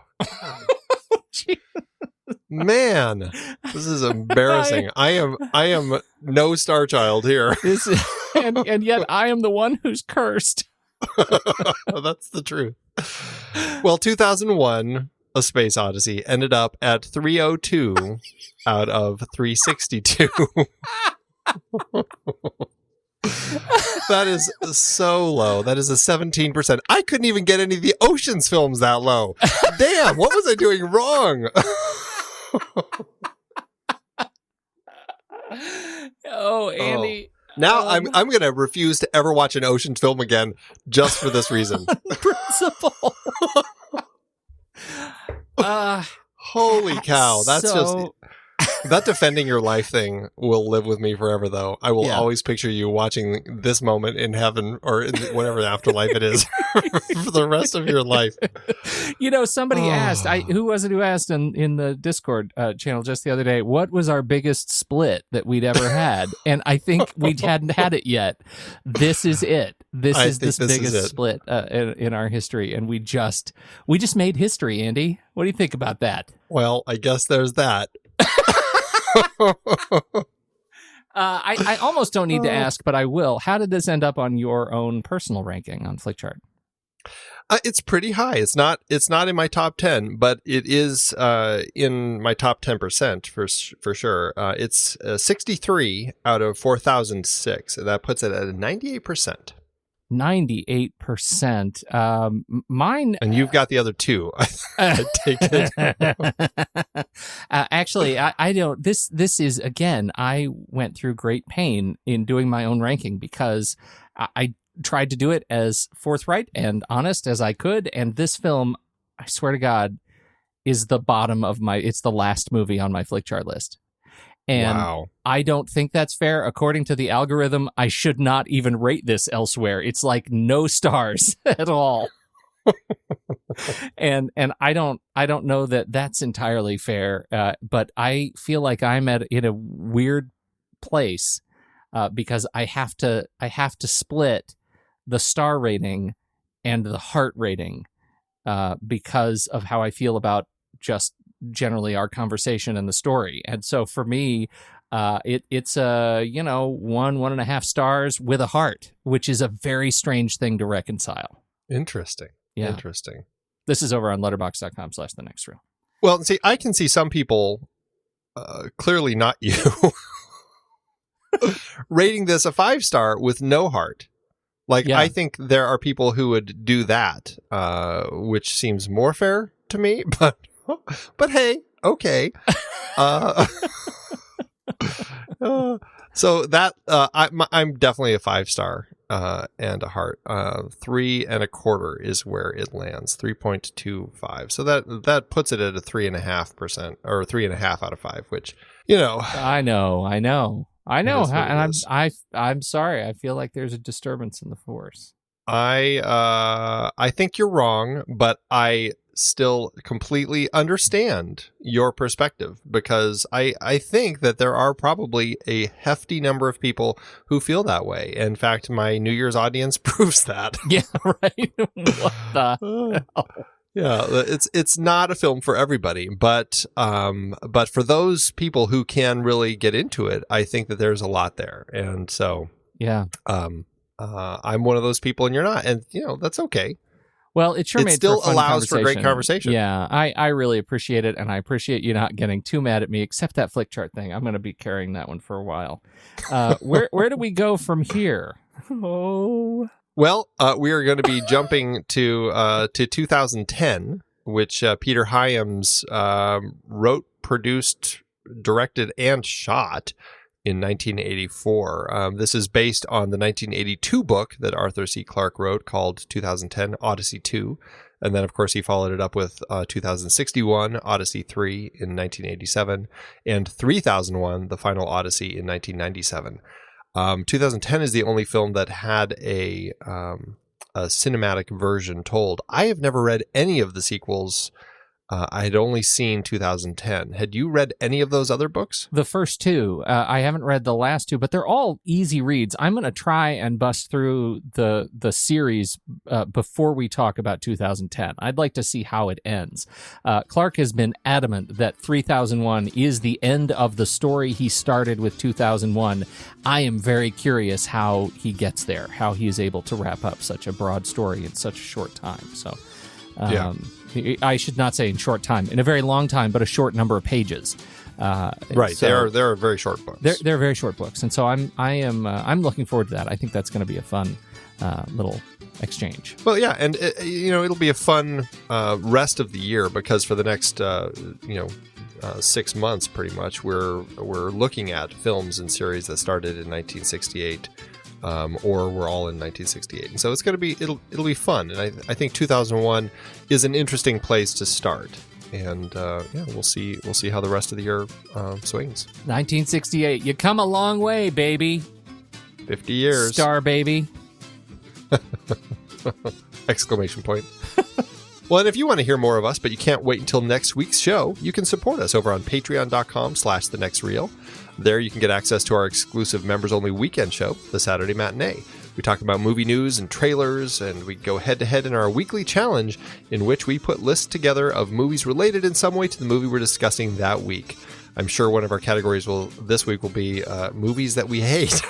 S2: Man, this is embarrassing. I am no star child here.
S1: And yet I am the one who's cursed.
S2: That's the truth. Well, 2001 A Space Odyssey ended up at 302 out of 362. That is so low. That is a 17%. I couldn't even get any of the Ocean's films that low. Damn, what was I doing wrong?
S1: Oh, Andy.
S2: Now I'm going to refuse to ever watch an Ocean's film again just for this reason.
S1: Principle.
S2: Holy cow. That's just... That Defending Your Life thing will live with me forever, though. I will always picture you watching this moment in heaven or in whatever afterlife it is for the rest of your life.
S1: Somebody asked, who was it who asked in the Discord channel just the other day, what was our biggest split that we'd ever had? And I think we hadn't had it yet. This is it. This is the biggest split in our history. And we just made history, Andy. What do you think about that?
S2: Well, I guess there's that.
S1: I almost don't need to ask, but I will. How did this end up on your own personal ranking on Flickchart?
S2: It's pretty high. It's not in my top 10, but it is in my top 10% for sure. It's 63 out of 4,006. And that puts it at a 98%.
S1: 98%. Mine,
S2: and you've got the other two. I take it.
S1: Actually, I don't. This is again. I went through great pain in doing my own ranking because I tried to do it as forthright and honest as I could. And this film, I swear to God, is the bottom of my. It's the last movie on my Flickchart list. And I don't think that's fair. According to the algorithm, I should not even rate this elsewhere. It's like no stars at all. and I don't know that that's entirely fair. But I feel like I'm in a weird place because I have to split the star rating and the heart rating because of how I feel about just generally our conversation and the story. And so for me, it's 1.5 stars with a heart, which is a very strange thing to reconcile.
S2: Interesting.
S1: Yeah.
S2: Interesting.
S1: This is over on letterboxd.com/thenextreel.
S2: Well, see, I can see some people, clearly not you, rating this a 5-star with no heart. Like, I think there are people who would do that, which seems more fair to me, but hey, okay. So that I'm definitely a 5-star and a heart. 3.25 is where it lands. 3.25. So that puts it at a 3.5% or 3.5 out of 5, which
S1: I know. And I'm sorry. I feel like there's a disturbance in the force.
S2: I think you're wrong, but I still completely understand your perspective, because I think that there are probably a hefty number of people who feel that way. In fact, my New Year's audience proves that.
S1: Yeah, right. What the hell?
S2: Yeah, it's not a film for everybody, but for those people who can really get into it, I think that there's a lot there. And so I'm one of those people and you're not, and that's okay.
S1: Well, it sure
S2: still allows for great conversation.
S1: Yeah, I really appreciate it, and I appreciate you not getting too mad at me, except that flick chart thing. I'm going to be carrying that one for a while. Where do we go from here? Oh.
S2: Well, we are going to be jumping to 2010, which Peter Hyams wrote, produced, directed, and shot in 1984. This is based on the 1982 book that Arthur C. Clarke wrote called 2010 Odyssey 2. And then, of course, he followed it up with 2061 Odyssey 3 in 1987 and 3001 The Final Odyssey in 1997. 2010 is the only film that had a cinematic version told. I have never read any of the sequels. I had only seen 2010. Had you read any of those other books?
S1: The first two. I haven't read the last two, but they're all easy reads. I'm going to try and bust through the series before we talk about 2010. I'd like to see how it ends. Clarke has been adamant that 3001 is the end of the story he started with 2001. I am very curious how he gets there, how he is able to wrap up such a broad story in such a short time. So, I should not say in short time, in a very long time, but a short number of pages.
S2: Right, so they're very short books.
S1: They're very short books, and so I'm looking forward to that. I think that's going to be a fun little exchange.
S2: Well, yeah, and it'll be a fun rest of the year, because for the next 6 months, pretty much, we're looking at films and series that started in 1968. Or we're all in 1968, and so it's going to be it'll be fun, and I think 2001 is an interesting place to start, and we'll see how the rest of the year swings.
S1: 1968, you come a long way, baby.
S2: 50 years,
S1: star baby!
S2: Exclamation point. Well, and if you want to hear more of us, but you can't wait until next week's show, you can support us over on patreon.com/thenextreel. There you can get access to our exclusive members-only weekend show, The Saturday Matinee. We talk about movie news and trailers, and we go head-to-head in our weekly challenge, in which we put lists together of movies related in some way to the movie we're discussing that week. I'm sure one of our categories this week will be movies that we hate.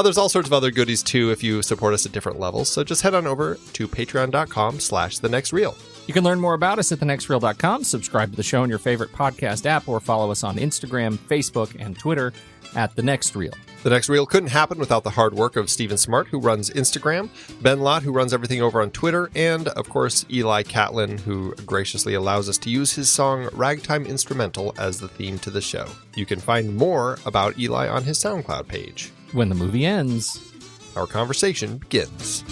S2: There's all sorts of other goodies, too, if you support us at different levels. So just head on over to patreon.com/thenextreel.
S1: You can learn more about us at thenextreel.com, subscribe to the show in your favorite podcast app, or follow us on Instagram, Facebook, and Twitter at The Next Reel.
S2: The Next Reel couldn't happen without the hard work of Stephen Smart, who runs Instagram, Ben Lott, who runs everything over on Twitter, and, of course, Eli Catlin, who graciously allows us to use his song Ragtime Instrumental as the theme to the show. You can find more about Eli on his SoundCloud page.
S1: When the movie ends,
S2: our conversation begins.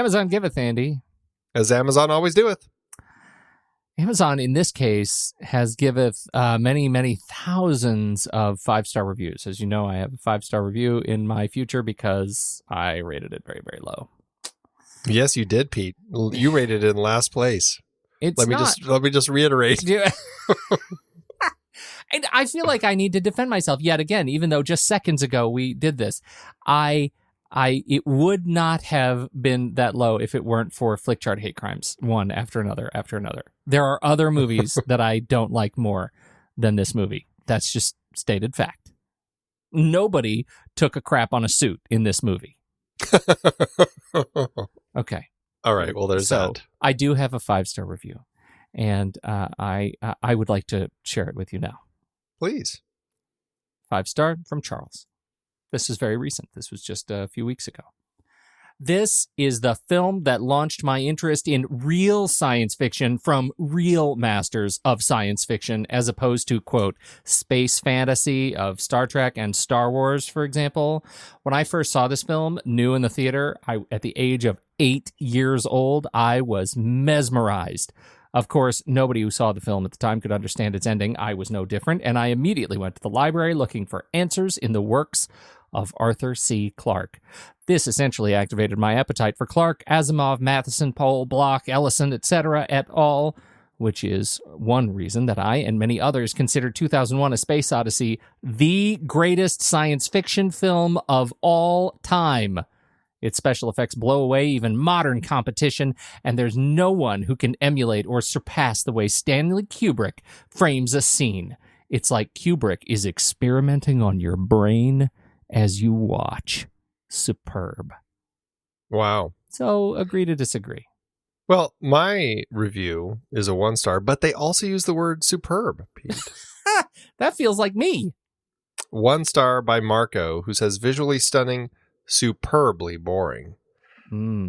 S1: Amazon giveth, Andy.
S2: As Amazon always doeth.
S1: Amazon, in this case, has giveth many, many thousands of 5-star reviews. As you know, I have a 5-star review in my future because I rated it very, very low.
S2: Yes, you did, Pete. You rated it in last place. Let me just reiterate.
S1: And I feel like I need to defend myself yet again, even though just seconds ago we did this. It would not have been that low if it weren't for Flickchart hate crimes, one after another after another. There are other movies that I don't like more than this movie. That's just stated fact. Nobody took a crap on a suit in this movie. Okay.
S2: All right. Well, there's that.
S1: I do have a 5-star review, and I would like to share it with you now.
S2: Please.
S1: 5-star from Charles. This is very recent. This was just a few weeks ago. This is the film that launched my interest in real science fiction from real masters of science fiction, as opposed to, quote, space fantasy of Star Trek and Star Wars, for example. When I first saw this film, new in the theater, at the age of 8 years old, I was mesmerized. Of course, nobody who saw the film at the time could understand its ending. I was no different, and I immediately went to the library looking for answers in the works of Arthur C. Clarke. This essentially activated my appetite for Clarke, Asimov, Matheson, Pohl, Bloch, Ellison, etc. et al., which is one reason that I and many others consider 2001: A Space Odyssey the greatest science fiction film of all time. Its special effects blow away even modern competition, and there's no one who can emulate or surpass the way Stanley Kubrick frames a scene. It's like Kubrick is experimenting on your brain as you watch. Superb.
S2: Wow.
S1: So, agree to disagree.
S2: Well, my review is a 1-star, but they also use the word superb, Pete.
S1: That feels like me.
S2: 1-star by Marco, who says visually stunning, superbly boring.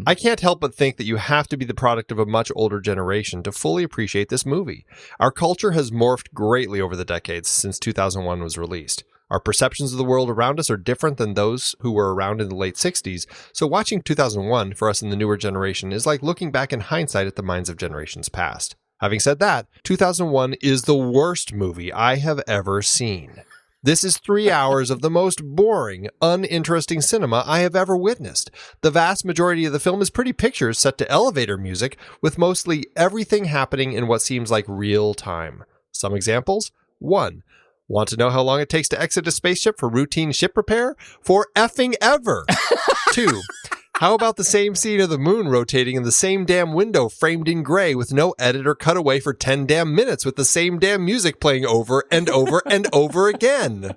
S2: I can't help but think that you have to be the product of a much older generation to fully appreciate this movie. Our culture has morphed greatly over the decades since 2001 was released. Our perceptions of the world around us are different than those who were around in the late 60s, so watching 2001 for us in the newer generation is like looking back in hindsight at the minds of generations past. Having said that, 2001 is the worst movie I have ever seen. This is 3 hours of the most boring, uninteresting cinema I have ever witnessed. The vast majority of the film is pretty pictures set to elevator music, with mostly everything happening in what seems like real time. Some examples? 1. Want to know how long it takes to exit a spaceship for routine ship repair? For effing ever! 2. How about the same scene of the moon rotating in the same damn window framed in gray with no edit or cutaway for 10 damn minutes with the same damn music playing over and over and over again?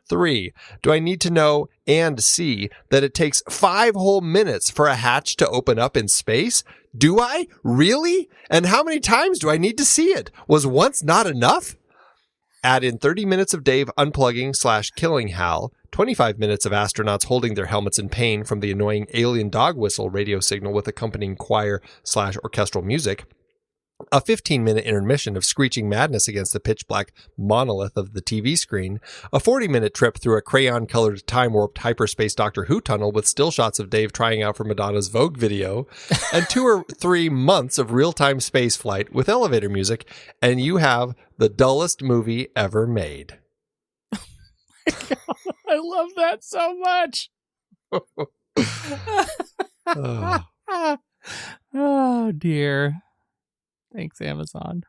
S2: 3. Do I need to know and see that it takes 5 whole minutes for a hatch to open up in space? Do I? Really? And how many times do I need to see it? Was once not enough? Add in 30 minutes of Dave unplugging/killing Hal, 25 minutes of astronauts holding their helmets in pain from the annoying alien dog whistle radio signal with accompanying choir/orchestral music, a 15-minute intermission of screeching madness against the pitch-black monolith of the TV screen, a 40-minute trip through a crayon-colored time-warped hyperspace Doctor Who tunnel with still shots of Dave trying out for Madonna's Vogue video, and 2 or 3 months of real-time space flight with elevator music, and you have the dullest movie ever made.
S1: I love that so much. Oh, dear. Thanks, Amazon.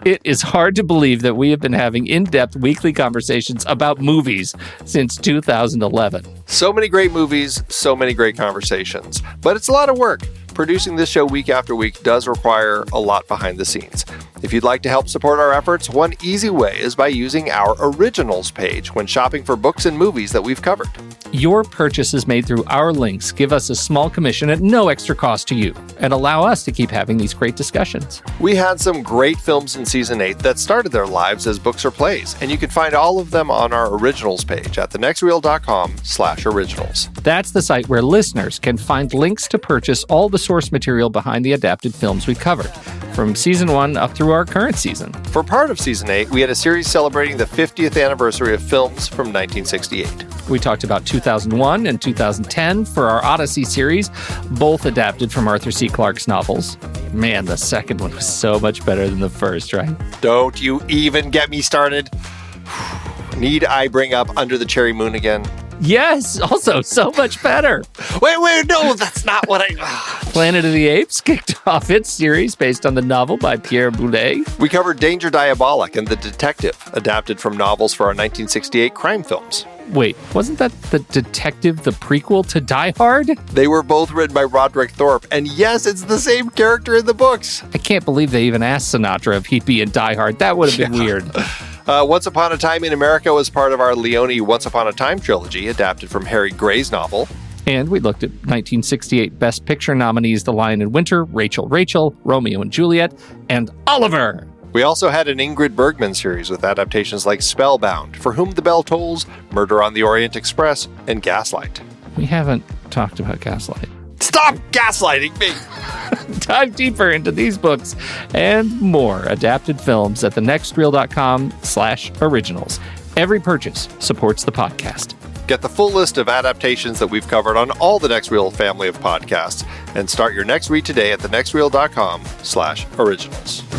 S1: It is hard to believe that we have been having in-depth weekly conversations about movies since 2011.
S2: So many great movies, so many great conversations. But it's a lot of work. Producing this show week after week does require a lot behind the scenes. If you'd like to help support our efforts, one easy way is by using our Originals page when shopping for books and movies that we've covered.
S1: Your purchases made through our links give us a small commission at no extra cost to you and allow us to keep having these great discussions.
S2: We had some great films in Season 8 that started their lives as books or plays, and you can find all of them on our Originals page at thenextreel.com/originals.
S1: That's the site where listeners can find links to purchase all the source material behind the adapted films we covered. from season 1 up through our current season.
S2: For part of season 8, we had a series celebrating the 50th anniversary of films from 1968.
S1: We talked about 2001 and 2010 for our Odyssey series, both adapted from Arthur C. Clarke's novels. Man, the second one was so much better than the first, right?
S2: Don't you even get me started. Need I bring up Under the Cherry Moon again?
S1: Yes, also so much better.
S2: Wait, no, that's not what I...
S1: Planet of the Apes kicked off its series based on the novel by Pierre Boulet.
S2: We covered Danger Diabolic and The Detective, adapted from novels for our 1968 crime films.
S1: Wait, wasn't that The Detective the prequel to Die Hard?
S2: They were both written by Roderick Thorpe, and yes, it's the same character in the books.
S1: I can't believe they even asked Sinatra if he'd be in Die Hard. That would have been weird.
S2: Once Upon a Time in America was part of our Leone Once Upon a Time trilogy, adapted from Harry Gray's novel.
S1: And we looked at 1968 Best Picture nominees The Lion in Winter, Rachel, Romeo and Juliet, and Oliver!
S2: We also had an Ingrid Bergman series with adaptations like Spellbound, For Whom the Bell Tolls, Murder on the Orient Express, and Gaslight.
S1: We haven't talked about Gaslight.
S2: Stop gaslighting me!
S1: Dive deeper into these books and more adapted films at thenextreel.com/originals. Every purchase supports the podcast.
S2: Get the full list of adaptations that we've covered on all the Next Reel family of podcasts and start your next read today at thenextreel.com/originals.